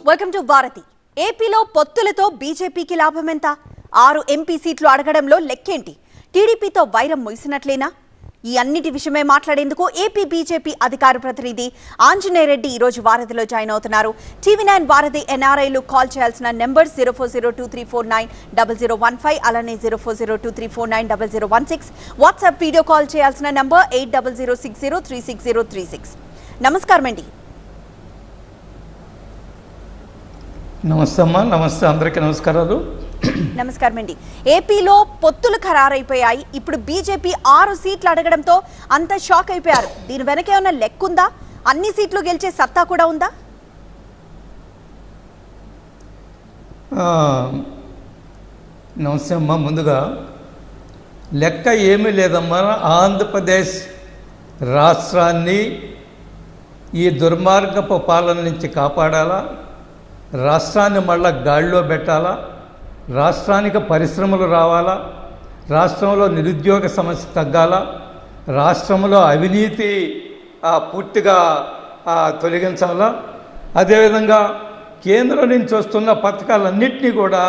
Welcome to Bharati. ఏపీలో పొత్తులతో బీజేపీకి లాభం ఎంత? 6 ఎంపీ సీట్లు అడగడంలో లెక్కేంటి? టీడీపీతో వైరం ముగిసినట్లేనా? ఈ అన్నిటి విషయమే మాట్లాడేందుకు ఏపీ బీజేపీ అధికార ప్రతినిధి ఆంజనేయ రెడ్డి ఈ రోజు వారధిలో జాయిన్ అవుతున్నారు. టీవీ9 వారధి ఎన్ఆర్ఐలు కాల్ చేయాల్సిన నెంబర్ 0402349015, అలానే 040234900016. వాట్సాప్ వీడియో కాల్ చేయాల్సిన నెంబర్ 8006036036. నమస్కారం అండి. నమస్తే అమ్మా. నమస్తే, అందరికీ నమస్కారాలు. నమస్కారం అండి. ఏపీలో పొత్తులు ఖరారైపోయాయి. ఇప్పుడు బీజేపీ 6 సీట్లు అడగడంతో అంత షాక్ అయిపోయారు. దీని వెనక ఏమైనా లెక్కుందా? అన్ని సీట్లు గెలిచే సత్తా కూడా ఉందా? నమస్తే అమ్మా. ముందుగా లెక్క ఏమీ లేదమ్మా. ఆంధ్రప్రదేశ్ రాష్ట్రాన్ని ఈ దుర్మార్గపు పాలన నుంచి కాపాడాలా, రాష్ట్రాన్ని మళ్ళా గాడిలో పెట్టాలా, రాష్ట్రానికి పరిశ్రమలు రావాలా, రాష్ట్రంలో నిరుద్యోగ సమస్య తగ్గాలా, రాష్ట్రంలో అవినీతి పూర్తిగా తొలగించాలా, అదేవిధంగా కేంద్రం నుంచి వస్తున్న పథకాలన్నింటినీ కూడా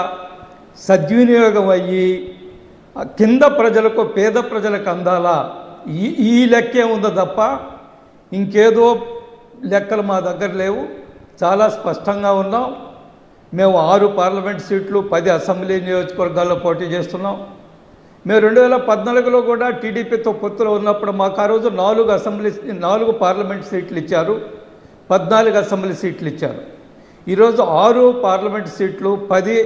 సద్వినియోగం అయ్యి కింద ప్రజలకు, పేద ప్రజలకు అందాలా. ఈ లెక్కే ఉందో తప్ప ఇంకేదో లెక్కలు మా దగ్గర లేవు. చాలా స్పష్టంగా ఉన్నాం. మేము 6 పార్లమెంట్ సీట్లు, 10 అసెంబ్లీ నియోజకవర్గాల్లో పోటీ చేస్తున్నాం. మేము 2014లో కూడా టీడీపీతో పొత్తులో ఉన్నప్పుడు మాకు ఆ రోజు 4 పార్లమెంట్ సీట్లు ఇచ్చారు, 14 అసెంబ్లీ సీట్లు ఇచ్చారు. ఈరోజు 6 పార్లమెంట్ సీట్లు, 10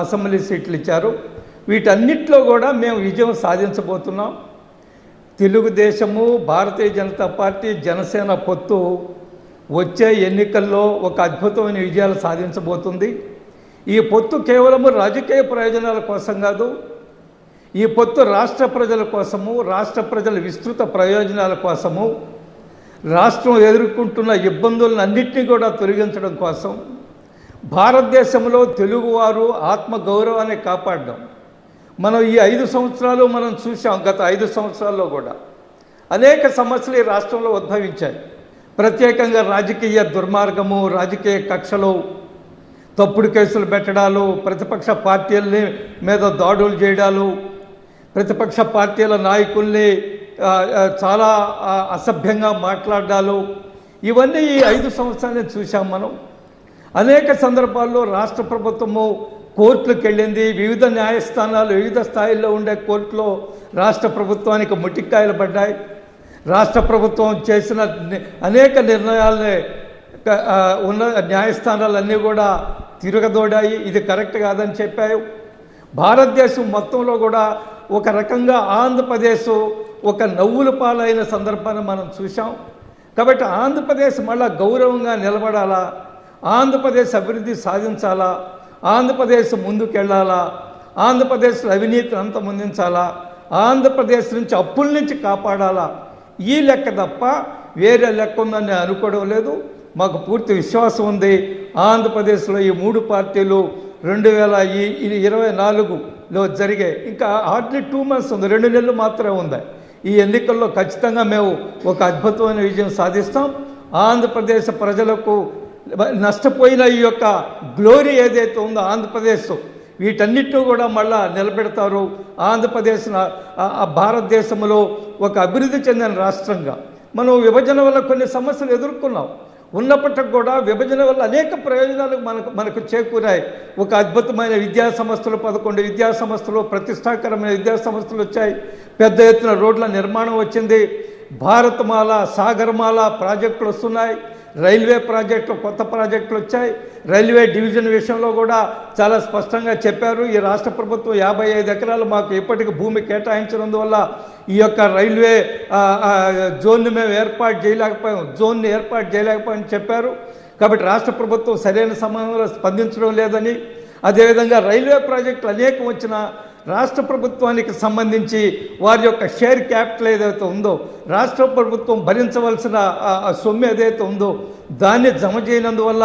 అసెంబ్లీ సీట్లు ఇచ్చారు. వీటన్నిటిలో కూడా మేము విజయం సాధించబోతున్నాం. తెలుగుదేశము, భారతీయ జనతా పార్టీ, జనసేన పొత్తు వచ్చే ఎన్నికల్లో ఒక అద్భుతమైన విజయాలు సాధించబోతుంది. ఈ పొత్తు కేవలము రాజకీయ ప్రయోజనాల కోసం కాదు. ఈ పొత్తు రాష్ట్ర ప్రజల కోసము, రాష్ట్ర ప్రజల విస్తృత ప్రయోజనాల కోసము, రాష్ట్రం ఎదుర్కొంటున్న ఇబ్బందులన్నింటినీ కూడా తొలగించడం కోసం, భారతదేశంలో తెలుగువారు ఆత్మగౌరవాన్ని కాపాడడం. మనం ఈ 5 సంవత్సరాలు మనం చూసాం. గత 5 సంవత్సరాల్లో కూడా అనేక సమస్యలు ఈ రాష్ట్రంలో ఉద్భవించాయి. ప్రత్యేకంగా రాజకీయ దుర్మార్గము, రాజకీయ కక్షలు, తప్పుడు కేసులు పెట్టడాలు, ప్రతిపక్ష పార్టీల మీద దాడులు చేయడాలు, ప్రతిపక్ష పార్టీల నాయకుల్ని చాలా అసభ్యంగా మాట్లాడాలు, ఇవన్నీ ఈ 5 సంవత్సరాలే చూసాం మనం. అనేక సందర్భాల్లో రాష్ట్ర ప్రభుత్వము కోర్టులకు వెళ్ళింది. వివిధ న్యాయస్థానాలు, వివిధ స్థాయిల్లో ఉండే కోర్టులో రాష్ట్ర ప్రభుత్వానికి ముట్టికాయలు పడ్డాయి. రాష్ట్ర ప్రభుత్వం చేసిన అనేక నిర్ణయాలని ఉన్న న్యాయస్థానాలన్నీ కూడా తిరగదోడాయి. ఇది కరెక్ట్ కాదని చెప్పాయి. భారతదేశం మొత్తంలో కూడా ఒక రకంగా ఆంధ్రప్రదేశ్ ఒక నవ్వుల పాలైన సందర్భాన్ని మనం చూసాం. కాబట్టి ఆంధ్రప్రదేశ్ మళ్ళా గౌరవంగా నిలబడాలా, ఆంధ్రప్రదేశ్ అభివృద్ధి సాధించాలా, ఆంధ్రప్రదేశ్ ముందుకెళ్ళాలా, ఆంధ్రప్రదేశ్లో అవినీతిని అంతమొందించాలా, ఆంధ్రప్రదేశ్ నుంచి అప్పుల నుంచి కాపాడాలా, ఈ లెక్క తప్ప వేరే లెక్క ఉందని నేను అనుకోవడం లేదు. మాకు పూర్తి విశ్వాసం ఉంది. ఆంధ్రప్రదేశ్లో ఈ 3 పార్టీలు 2024లో జరిగే, ఇంకా హార్డ్లీ 2 మంత్స్ ఉంది, 2 నెలలు మాత్రమే ఉంది. ఈ ఎన్నికల్లో ఖచ్చితంగా మేము ఒక అద్భుతమైన విజయం సాధిస్తాం. ఆంధ్రప్రదేశ్ ప్రజలకు నష్టపోయిన ఈ యొక్క గ్లోరీ ఏదైతే ఉందో ఆంధ్రప్రదేశ్, వీటన్నిటిని కూడా మళ్ళా నిలబెడతారు. ఆంధ్రప్రదేశ్ భారతదేశంలో ఒక అభివృద్ధి చెందిన రాష్ట్రంగా. మనం విభజన వల్ల కొన్ని సమస్యలు ఎదుర్కొన్నాం. ఉన్నప్పటికీ కూడా విభజన వల్ల అనేక ప్రయోజనాలు మనకు చేకూరాయి. ఒక అద్భుతమైన విద్యా సంస్థలు, 11 విద్యా సంస్థలు, ప్రతిష్టాకరమైన విద్యా సంస్థలు వచ్చాయి. పెద్ద ఎత్తున రోడ్ల నిర్మాణం వచ్చింది. భారతమాల, సాగరమాల ప్రాజెక్టులు వస్తున్నాయి. రైల్వే ప్రాజెక్టులు, కొత్త ప్రాజెక్టులు వచ్చాయి. రైల్వే డివిజన్ విషయంలో కూడా చాలా స్పష్టంగా చెప్పారు. ఈ రాష్ట్ర ప్రభుత్వం 55 ఎకరాలు మాకు ఇప్పటికి భూమి కేటాయించినందువల్ల ఈ యొక్క రైల్వే జోన్ని మేము జోన్ని ఏర్పాటు చేయలేకపోయామని చెప్పారు. కాబట్టి రాష్ట్ర ప్రభుత్వం సరైన సమయంలో స్పందించడం లేదని, అదేవిధంగా రైల్వే ప్రాజెక్టులు అనేకం వచ్చిన రాష్ట్ర ప్రభుత్వానికి సంబంధించి వారి యొక్క షేర్ క్యాపిటల్ ఏదైతే ఉందో, రాష్ట్ర ప్రభుత్వం భరించవలసిన సొమ్ము ఏదైతే ఉందో దాన్ని జమ చేయనందువల్ల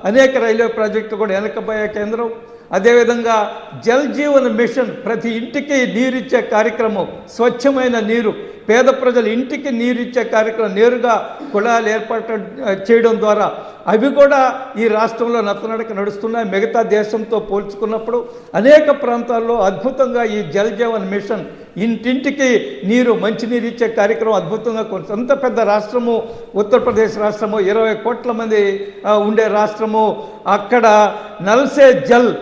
అనేక రైల్వే ప్రాజెక్టులు కూడా వెనకపోయే కేంద్రం. అదేవిధంగా జల్ జీవన్ మిషన్, ప్రతి ఇంటికి నీరు ఇచ్చే కార్యక్రమం, స్వచ్ఛమైన నీరు పేద ప్రజలు ఇంటికి నీరు ఇచ్చే కార్యక్రమం నేరుగా కుళాయిలు ఏర్పాటు చేయడం ద్వారా అవి కూడా ఈ రాష్ట్రంలో నత్తనడక నడుస్తున్నాయి. మిగతా దేశంతో పోల్చుకున్నప్పుడు అనేక ప్రాంతాల్లో అద్భుతంగా ఈ జల్ జీవన్ మిషన్ ఇంటింటికి నీరు మంచినీరు ఇచ్చే కార్యక్రమం అద్భుతంగా అంత పెద్ద రాష్ట్రము ఉత్తరప్రదేశ్ రాష్ట్రము, 20 కోట్ల మంది ఉండే రాష్ట్రము. అక్కడ నల్సే జల్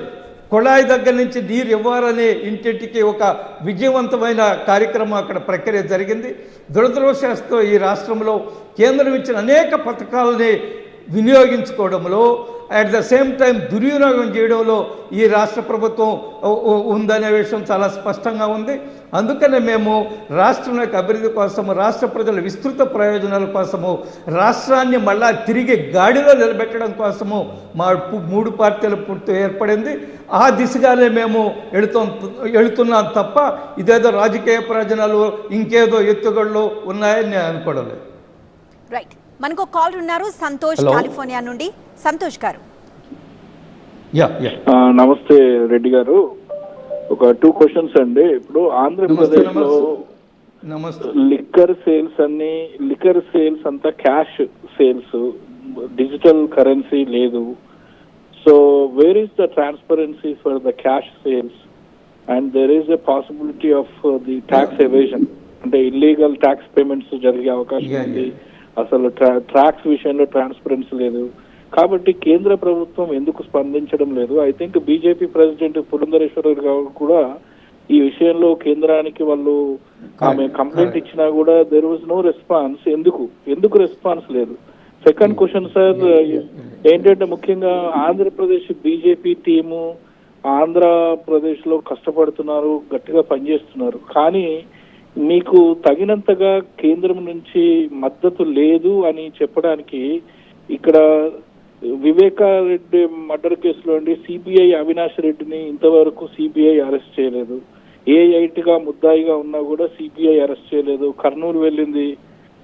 కుళాయి దగ్గర నుంచి నీరు ఇవ్వాలని ఇంటింటికి ఒక విజయవంతమైన కార్యక్రమం అక్కడ ప్రక్రియ జరిగింది. దురదృష్టవశాత్తు ఈ రాష్ట్రంలో కేంద్రం ఇచ్చిన అనేక పథకాలని వినియోగించుకోవడంలో అట్ ద సేమ్ టైం దుర్వినియోగం చేయడంలో ఈ రాష్ట్ర ప్రభుత్వం ఉందనే విషయం చాలా స్పష్టంగా ఉంది. అందుకనే మేము రాష్ట్రం యొక్క అభివృద్ధి కోసము, రాష్ట్ర ప్రజల విస్తృత ప్రయోజనాల కోసము, రాష్ట్రాన్ని మళ్ళా తిరిగి గాడిలో నిలబెట్టడం కోసము మా 3 పార్టీల పూర్తి ఏర్పడింది. ఆ దిశగానే మేము వెళుతున్నాం తప్ప ఇదేదో రాజకీయ ప్రయోజనాలు ఇంకేదో ఎత్తుగడలు ఉన్నాయని నేను అనుకోవడం లేదు. రైట్, మనకు కాల్ ఉన్నారు సంతోష్ కాలిఫోర్నియా నుండి. సంతోష్ గారు. నమస్తే రెడ్డి గారు. ఒక 2 క్వశ్చన్స్ అండి. ఇప్పుడు ఆంధ్రప్రదేశ్ లో లిక్కర్ సేల్స్ అంతా క్యాష్ సేల్స్, డిజిటల్ కరెన్సీ లేదు. So where is the transparency for the cash sales and there is a possibility of the tax evasion, అంటే ఇల్లీగల్ ట్యాక్స్ పేమెంట్స్ జరిగే అవకాశం ఉంది. అసలు ట్యాక్స్ విషయంలో ట్రాన్స్పరెన్సీ లేదు. కాబట్టి కేంద్ర ప్రభుత్వం ఎందుకు స్పందించడం లేదు? I think BJP president Purandeswari గారు కూడా ఈ విషయంలో కేంద్రానికి ఆమె కంప్లైంట్ ఇచ్చినా కూడా దెర్ వాజ్ నో రెస్పాన్స్. ఎందుకు రెస్పాన్స్ లేదు? సెకండ్ క్వశ్చన్ సార్ ఏంటంటే, ముఖ్యంగా ఆంధ్రప్రదేశ్ బీజేపీ టీము ఆంధ్రప్రదేశ్ లో కష్టపడుతున్నారు, గట్టిగా పనిచేస్తున్నారు. కానీ మీకు తగినంతగా కేంద్రం నుంచి మద్దతు లేదు అని చెప్పడానికి ఇక్కడ వివేకారెడ్డి మర్డర్ కేసులో అండి సిబిఐ అవినాష్ రెడ్డిని ఇంతవరకు సిబిఐ అరెస్ట్ చేయలేదు. ఏ8గా ముద్దాయిగా ఉన్నా కూడా సిబిఐ అరెస్ట్ చేయలేదు. కర్నూలు వెళ్ళింది,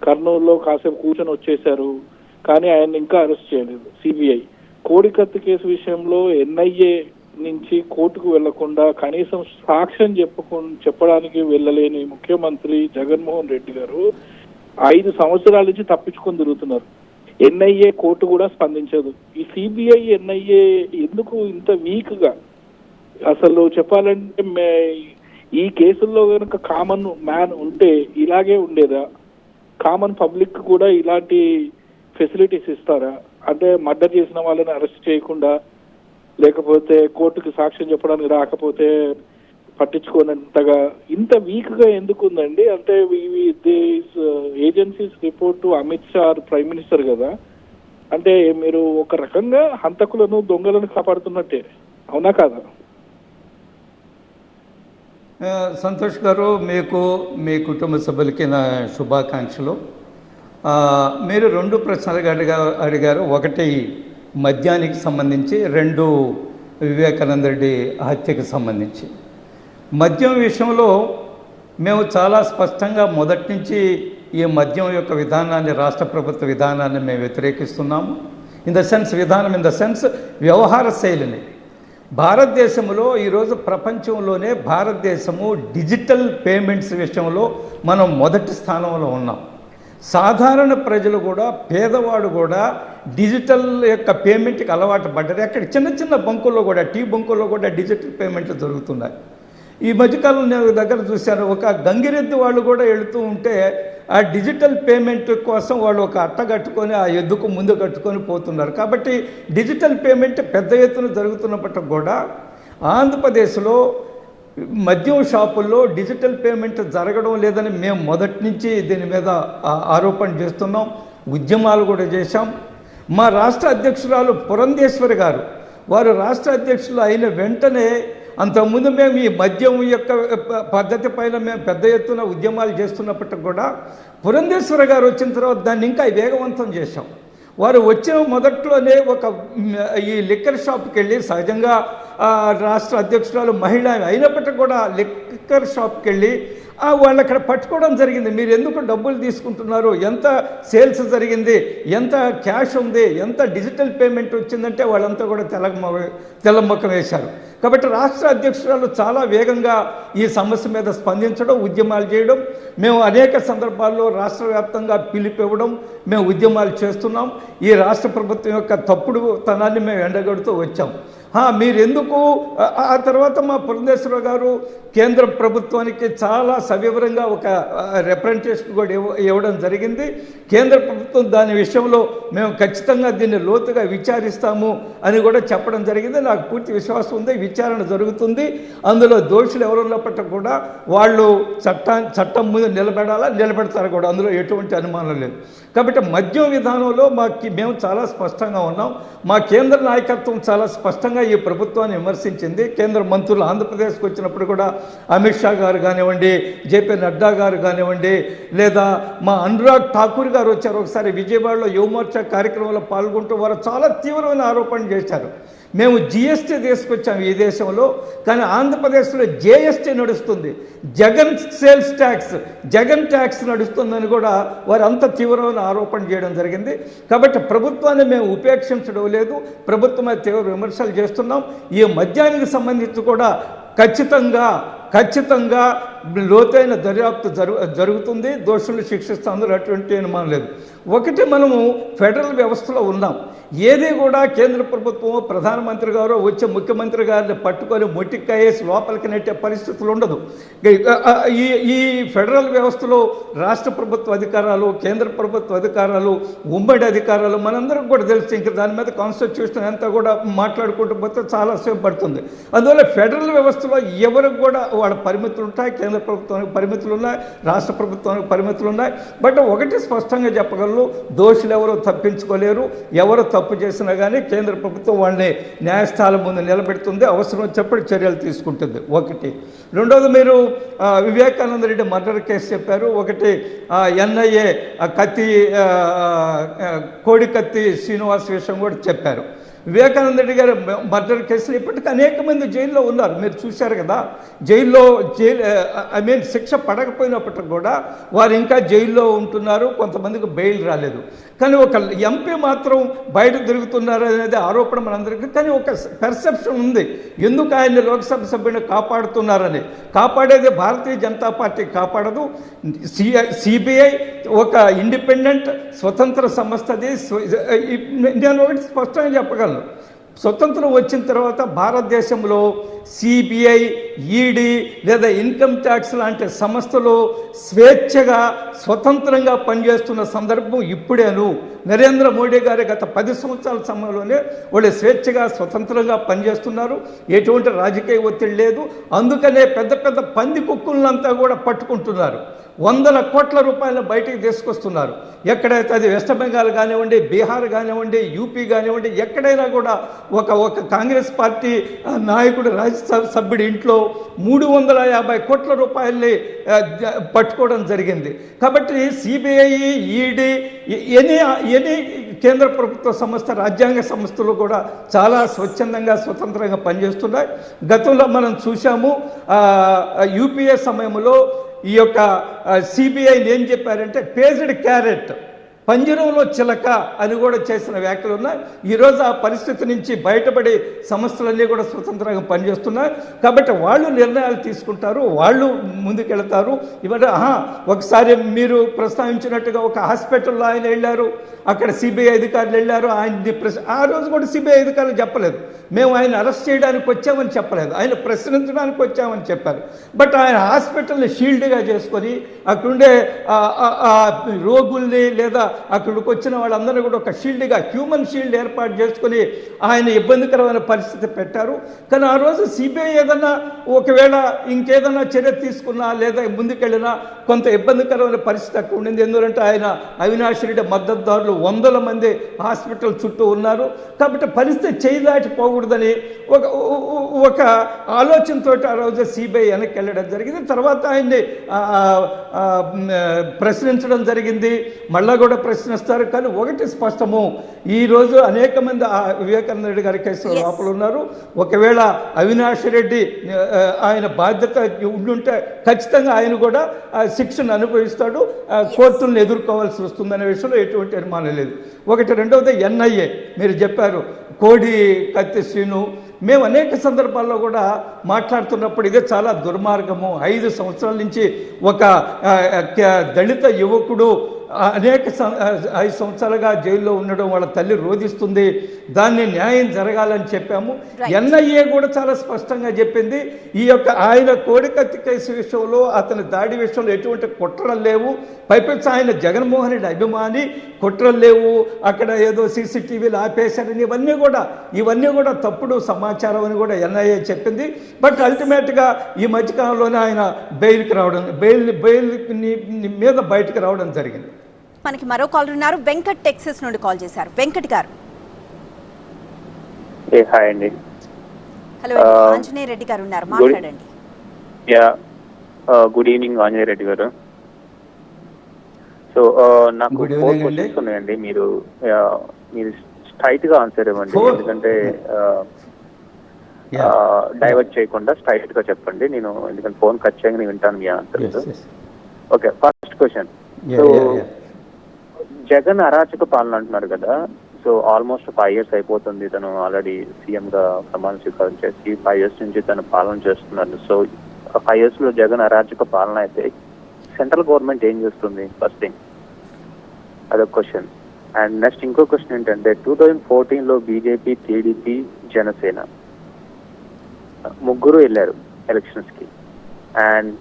కర్నూలులో కాసేపు కూర్చొని వచ్చేశారు, కానీ ఆయన ఇంకా అరెస్ట్ చేయలేదు సిబిఐ. కోడికత్తి కేసు విషయంలో ఎన్ఐఏ నుంచి కోర్టుకు వెళ్లకుండా కనీసం సాక్ష్యం చెప్పడానికి వెళ్ళలేని ముఖ్యమంత్రి జగన్మోహన్ రెడ్డి గారు 5 సంవత్సరాల నుంచి తప్పించుకొని తిరుగుతున్నారు. ఎన్ఐఏ కోర్టు కూడా స్పందించదు. ఈ సిబిఐ ఎన్ఐఏ ఎందుకు ఇంత వీక్ గా? అసలు చెప్పాలంటే ఈ కేసుల్లో కనుక కామన్ మ్యాన్ ఉంటే ఇలాగే ఉండేదా? కామన్ పబ్లిక్ కూడా ఇలాంటి ఫెసిలిటీస్ ఇస్తారా? అంటే మర్డర్ చేసిన వాళ్ళని అరెస్ట్ చేయకుండా, లేకపోతే కోర్టుకి సాక్ష్యం చెప్పడానికి రాకపోతే పట్టించుకోనంతగా ఇంత వీక్ గా ఎందుకు ఉందండి? అంటే agencies report Amit Shah prime minister కదా, అంటే మీరు ఒక రకంగా హంతకులను దొంగలను కాపాడుతున్నట్టే, అవునా కాదా? సంతోష్ గారు, మీకు మీ కుటుంబ సభ్యులకి నా శుభాకాంక్షలు. మీరు 2 ప్రశ్నలు అడిగారు. ఒకటి మద్యానికి సంబంధించి, 2 వివేకానంద రెడ్డి హత్యకు సంబంధించి. మద్యం విషయంలో మేము చాలా స్పష్టంగా మొదటి నుంచి ఈ మద్యం యొక్క విధానాన్ని, రాష్ట్ర ప్రభుత్వ విధానాన్ని మేము వ్యతిరేకిస్తున్నాము. ఇన్ ద సెన్స్ వ్యవహార శైలిని. భారతదేశంలో ఈరోజు ప్రపంచంలోనే భారతదేశము డిజిటల్ పేమెంట్స్ విషయంలో మనం మొదటి స్థానంలో ఉన్నాం. సాధారణ ప్రజలు కూడా, పేదవాడు కూడా డిజిటల్ యొక్క పేమెంట్కి అలవాటు పడ్డారు. అక్కడ చిన్న బంకుల్లో కూడా, టీ బంకుల్లో కూడా డిజిటల్ పేమెంట్లు జరుగుతున్నాయి. ఈ మధ్యకాలం నేను దగ్గర చూశాను, ఒక గంగిరెద్దు వాళ్ళు కూడా వెళుతూ ఉంటే ఆ డిజిటల్ పేమెంట్ కోసం వాళ్ళు ఒక అట్ట కట్టుకొని ఆ ఎద్దుకు ముందు కట్టుకొని పోతున్నారు. కాబట్టి డిజిటల్ పేమెంట్ పెద్ద ఎత్తున జరుగుతున్నప్పటికి కూడా ఆంధ్రప్రదేశ్లో మద్యం షాపుల్లో డిజిటల్ పేమెంట్ జరగడం లేదని మేము మొదటి నుంచి దీని మీద ఆరోపణ చేస్తున్నాం. ఉద్యమాలు కూడా చేశాం. మా రాష్ట్ర అధ్యక్షురాలు పురంధేశ్వరి గారు, వారు రాష్ట్ర అధ్యక్షులు అయిన వెంటనే, అంతకుముందు మేము ఈ మద్యం యొక్క పద్ధతి పైన మేము పెద్ద ఎత్తున ఉద్యమాలు చేస్తున్నప్పటికి కూడా పురంధేశ్వరి గారు వచ్చిన తర్వాత దాన్ని ఇంకా వేగవంతం చేశాం. వారు వచ్చిన మొదట్లోనే ఈ లిక్కర్ షాప్కి వెళ్ళి, సహజంగా రాష్ట్ర అధ్యక్షురాలు మహిళ అయినప్పటికీ కూడా లిక్కర్ షాప్కి వెళ్ళి వాళ్ళు అక్కడ పట్టుకోవడం జరిగింది. మీరు ఎందుకు డబ్బులు తీసుకుంటున్నారు, ఎంత సేల్స్ జరిగింది, ఎంత క్యాష్ ఉంది, ఎంత డిజిటల్ పేమెంట్ వచ్చిందంటే వాళ్ళంతా కూడా తెల్లమ్మకం వేశారు. కాబట్టి రాష్ట్ర అధ్యక్షురాలు చాలా వేగంగా ఈ సమస్య మీద స్పందించడం, ఉద్యమాలు చేయడం, మేము అనేక సందర్భాల్లో రాష్ట్ర వ్యాప్తంగా పిలిపివ్వడం, మేము ఉద్యమాలు చేస్తున్నాం. ఈ రాష్ట్ర ప్రభుత్వం యొక్క తప్పుడు తనాన్ని మేము ఎండగడుతూ వచ్చాం. మీరెందుకు ఆ తర్వాత మా పురంధేశ్వరరావు గారు కేంద్ర ప్రభుత్వానికి చాలా సవివరంగా ఒక రిప్రజెంటేషన్ కూడా ఇవ్వడం జరిగింది. కేంద్ర ప్రభుత్వం దాని విషయంలో మేము ఖచ్చితంగా దీన్ని లోతుగా విచారిస్తాము అని కూడా చెప్పడం జరిగింది. నాకు పూర్తి విశ్వాసం ఉంది, విచారణ జరుగుతుంది. అందులో దోషులు ఎవరున్నప్పటికీ కూడా వాళ్ళు చట్టం ముందు నిలబెడతారు కూడా, అందులో ఎటువంటి అనుమానం లేదు. కాబట్టి మద్యం విధానంలో మేము చాలా స్పష్టంగా ఉన్నాం. మా కేంద్ర నాయకత్వం చాలా స్పష్టంగా ఈ ప్రభుత్వాన్ని విమర్శించింది. కేంద్ర మంత్రులు ఆంధ్రప్రదేశ్కి వచ్చినప్పుడు కూడా అమిత్ షా గారు కానివ్వండి, జేపీ నడ్డా గారు కానివ్వండి, లేదా మా అనురాగ్ ఠాకూర్ గారు వచ్చారు ఒకసారి విజయవాడలో యువమోర్చా కార్యక్రమంలో పాల్గొంటూ వారు చాలా తీవ్రమైన ఆరోపణలు చేశారు. మేము జిఎస్టీ తీసుకొచ్చాము ఈ దేశంలో, కానీ ఆంధ్రప్రదేశ్లో జేఎస్టీ నడుస్తుంది, Jagan sales tax, Jagan tax నడుస్తుందని కూడా వారు అంత తీవ్రమైన ఆరోపణ చేయడం జరిగింది. కాబట్టి ప్రభుత్వాన్ని మేము ఉపేక్షించడం లేదు, ప్రభుత్వం తీవ్ర విమర్శలు చేస్తున్నాం. ఈ మద్యానికి సంబంధించి కూడా ఖచ్చితంగా లోతైన దర్యాప్తు జరుగుతుంది, దోషులు శిక్షిస్తాం, అందులో అటువంటి అనుమానం లేదు. ఒకటి, మనము ఫెడరల్ వ్యవస్థలో ఉన్నాం. ఏది కూడా కేంద్ర ప్రభుత్వం ప్రధానమంత్రి గారు వచ్చే ముఖ్యమంత్రి గారిని పట్టుకొని మొట్టికాయేసి లోపలికి నెట్టే పరిస్థితులు ఉండదు. ఈ ఫెడరల్ వ్యవస్థలో రాష్ట్ర ప్రభుత్వ అధికారాలు, కేంద్ర ప్రభుత్వ అధికారాలు, ఉమ్మడి అధికారాలు మనందరం కూడా తెలుసు. ఇంకా దాని మీద కాన్స్టిట్యూషన్ అంతా కూడా మాట్లాడుకుంటూ పోతే చాలాసేపు పడుతుంది. అందువల్ల ఫెడరల్ వ్యవస్థలో ఎవరికి కూడా వాళ్ళ పరిమితులు ఉంటాయి, కేంద్ర ప్రభుత్వానికి పరిమితులు ఉన్నాయి, రాష్ట్ర ప్రభుత్వానికి పరిమితులు ఉన్నాయి. బట్ ఒకటి స్పష్టంగా చెప్పగలరు, దోషులు ఎవరు తప్పించుకోలేరు. ఎవరు తప్పు చేసినా కానీ కేంద్ర ప్రభుత్వం వాళ్ళని న్యాయస్థానం ముందు నిలబెడుతుంది, అవసరం వచ్చేప్పుడు చర్యలు తీసుకుంటుంది. ఒకటి. రెండోది, మీరు వివేకానంద రెడ్డి మర్డర్ కేసు చెప్పారు. ఒకటి ఎన్ఐఏ కోడికత్తి శ్రీనివాస్ విషయం కూడా చెప్పారు. వివేకానంద రెడ్డి గారు మర్డర్ కేసులు ఇప్పటికీ అనేక మంది జైల్లో ఉన్నారు, మీరు చూశారు కదా. శిక్ష పడకపోయినప్పటికి కూడా వారు ఇంకా జైల్లో ఉంటున్నారు, కొంతమందికి బెయిల్ రాలేదు. కానీ ఒక ఎంపీ మాత్రం బయట తిరుగుతున్నారు అనేది ఆరోపణ మనందరికీ. కానీ ఒక పెర్సెప్షన్ ఉంది, ఎందుకు ఆయన్ని లోక్సభ సభ్యుని కాపాడుతున్నారని. కాపాడేది భారతీయ జనతా పార్టీ కాపాడదు, సిబిఐ ఒక ఇండిపెండెంట్ స్వతంత్ర సంస్థది. నేను ఒకటి స్పష్టంగా చెప్పగలను, స్వతంత్రం వచ్చిన తర్వాత భారతదేశంలో సిబిఐ, ఈడీ లేదా ఇన్కమ్ ట్యాక్స్ లాంటి సంస్థలు స్వేచ్ఛగా స్వతంత్రంగా పనిచేస్తున్న సందర్భం ఇప్పుడేను. నరేంద్ర మోడీ గారి గత 10 సంవత్సరాల సమయంలోనే వాళ్ళు స్వేచ్ఛగా స్వతంత్రంగా పనిచేస్తున్నారు, ఎటువంటి రాజకీయ ఒత్తిడి లేదు. అందుకనే పెద్ద పెద్ద పంది కుక్కులంతా కూడా పట్టుకుంటున్నారు, వందల కోట్ల రూపాయలు బయటికి తీసుకొస్తున్నారు. ఎక్కడైతే అది వెస్ట్ బెంగాల్ కానివ్వండి, బీహార్ కానివ్వండి, యూపీ కానివ్వండి, ఎక్కడైనా కూడా ఒక కాంగ్రెస్ పార్టీ నాయకుడు రాజ్యసభ సభ్యుడి ఇంట్లో 350 కోట్ల రూపాయల్ని పట్టుకోవడం జరిగింది. కాబట్టి సిబిఐ, ఈడీ, ఎనీ కేంద్ర ప్రభుత్వ సంస్థ, రాజ్యాంగ సంస్థలు కూడా చాలా స్వచ్ఛందంగా స్వతంత్రంగా పనిచేస్తున్నాయి. గతంలో మనం చూసాము, యూపీఏ సమయంలో ఈ యొక్క సిబిఐని ఏం చెప్పారంటే పేజ్డ్ క్యారెట్, పంజరంలో చిలక అని కూడా చేసిన వ్యాఖ్యలు ఉన్నాయి. ఈరోజు ఆ పరిస్థితి నుంచి బయటపడి సంస్థలన్నీ కూడా స్వతంత్రంగా పనిచేస్తున్నాయి. కాబట్టి వాళ్ళు నిర్ణయాలు తీసుకుంటారు, వాళ్ళు ముందుకెళ్తారు. ఇవాళ ఒకసారి మీరు ప్రస్తావించినట్టుగా ఒక హాస్పిటల్లో ఆయన వెళ్ళారు, అక్కడ సిబిఐ అధికారులు వెళ్ళారు. ఆ రోజు కూడా సిబిఐ అధికారులు చెప్పలేదు, మేము ఆయన అరెస్ట్ చేయడానికి వచ్చామని చెప్పలేదు, ఆయన ప్రశ్నించడానికి వచ్చామని చెప్పారు. బట్ ఆయన హాస్పిటల్ని షీల్డ్గా చేసుకొని అక్కడుండే రోగుల్ని లేదా అక్కడికి వచ్చిన వాళ్ళందరినీ కూడా ఒక షీల్డ్గా, హ్యూమన్ షీల్డ్ ఏర్పాటు చేసుకొని ఆయన ఇబ్బందికరమైన పరిస్థితి పెట్టారు. కానీ ఆ రోజు సిబిఐ ఏదన్నా ఒకవేళ ఇంకేదన్నా చర్య తీసుకున్నా లేదా ముందుకెళ్ళినా కొంత ఇబ్బందికరమైన పరిస్థితి అక్కడ ఉండింది. ఎందుకంటే ఆయన అవినాష్ రెడ్డి మద్దతుదారులు 100 మంది హాస్పిటల్ చుట్టూ ఉన్నారు. కాబట్టి పరిస్థితి చేయి దాటిపోకూడదని ఒక ఆలోచనతో ఆ రోజు సిబిఐ వెనక్కి వెళ్ళడం జరిగింది. తర్వాత ఆయన్ని ప్రశ్నించడం జరిగింది, మళ్ళా కూడా ప్రశ్నిస్తారు. కానీ ఒకటి స్పష్టము, ఈరోజు అనేక మంది వివేకానంద రెడ్డి గారి కేసులో లోపల ఉన్నారు. ఒకవేళ అవినాష్ రెడ్డి ఆయన బాధ్యత ఉండుంటే ఖచ్చితంగా ఆయన కూడా శిక్షను అనుభవిస్తాడు, కోర్టులను ఎదుర్కోవాల్సి వస్తుందనే విషయంలో ఎటువంటి అనుమానం లేదు. ఒకటి. రెండవది ఎన్ఐఏ మీరు చెప్పారు, కోడి కత్తి శ్రీను. మేము అనేక సందర్భాల్లో కూడా మాట్లాడుతున్నప్పుడు ఇదే చాలా దుర్మార్గము. 5 సంవత్సరాల నుంచి ఒక దళిత యువకుడు అనేక 5 సంవత్సరాలుగా జైల్లో ఉండడం వాళ్ళ తల్లి రోధిస్తుంది, దాన్ని న్యాయం జరగాలని చెప్పాము. ఎన్ఐఏ కూడా చాలా స్పష్టంగా చెప్పింది, ఈ యొక్క ఆయన కోడికత్తి కేసు విషయంలో అతని దాడి విషయంలో ఎటువంటి కుట్రలు లేవు, పైపెచ్చి ఆయన జగన్మోహన్ రెడ్డి అభిమాని, కుట్రలు లేవు, అక్కడ ఏదో సీసీటీవీలు ఆపేశారని ఇవన్నీ కూడా తప్పుడు సమాచారం అని కూడా ఎన్ఐఏ చెప్పింది. బట్ అల్టిమేట్గా ఈ మధ్యకాలంలోనే ఆయన బెయిల్కి రావడం, బెయిల్ మీద బయటకు రావడం జరిగింది. మనకి మరో కాలర్ ఉన్నారు, వెంకట్ టెక్సస్ నుండి కాల్ చేశారు. వెంకట్ గారు. హాయ్ అండి. హలో, ఆంజనేయ రెడ్డి గారు ఉన్నారు, మాట్లాడండి. గుడ్ ఈవినింగ్ ఆంజనేయ రెడ్డి గారు. సో నాకు 4 క్వశ్చన్స్ ఉన్నాయండి. మీరు స్ట్రైట్ గా ఆన్సర్ ఇవ్వండి, ఎందుకంటే డైవర్ట్ చేయకుండా స్ట్రైట్ గా చెప్పండి. నేను ఎందుకంటే ఫోన్ కట్ చేయగానే వింటాను మీ answers. Okay, first question. So Jagan అరాచక పాలన అంటున్నారు కదా, సో ఆల్మోస్ట్ 5 years అయిపోతుంది. తను ఆల్రెడీ సీఎం గా ప్రమాణ స్వీకారం చేసి 5 years నుంచి తను పాలన చేస్తున్నారు. సో 5 years లో జగన్ అరాచక పాలన అయితే సెంట్రల్ గవర్నమెంట్ ఏం చేస్తుంది? ఫస్ట్ థింగ్ అదొక క్వశ్చన్. అండ్ నెక్స్ట్ ఇంకో క్వశ్చన్ ఏంటంటే 2014లో బీజేపీ, టీడీపీ, జనసేన ముగ్గురు వెళ్ళారు ఎలక్షన్స్ కి. అండ్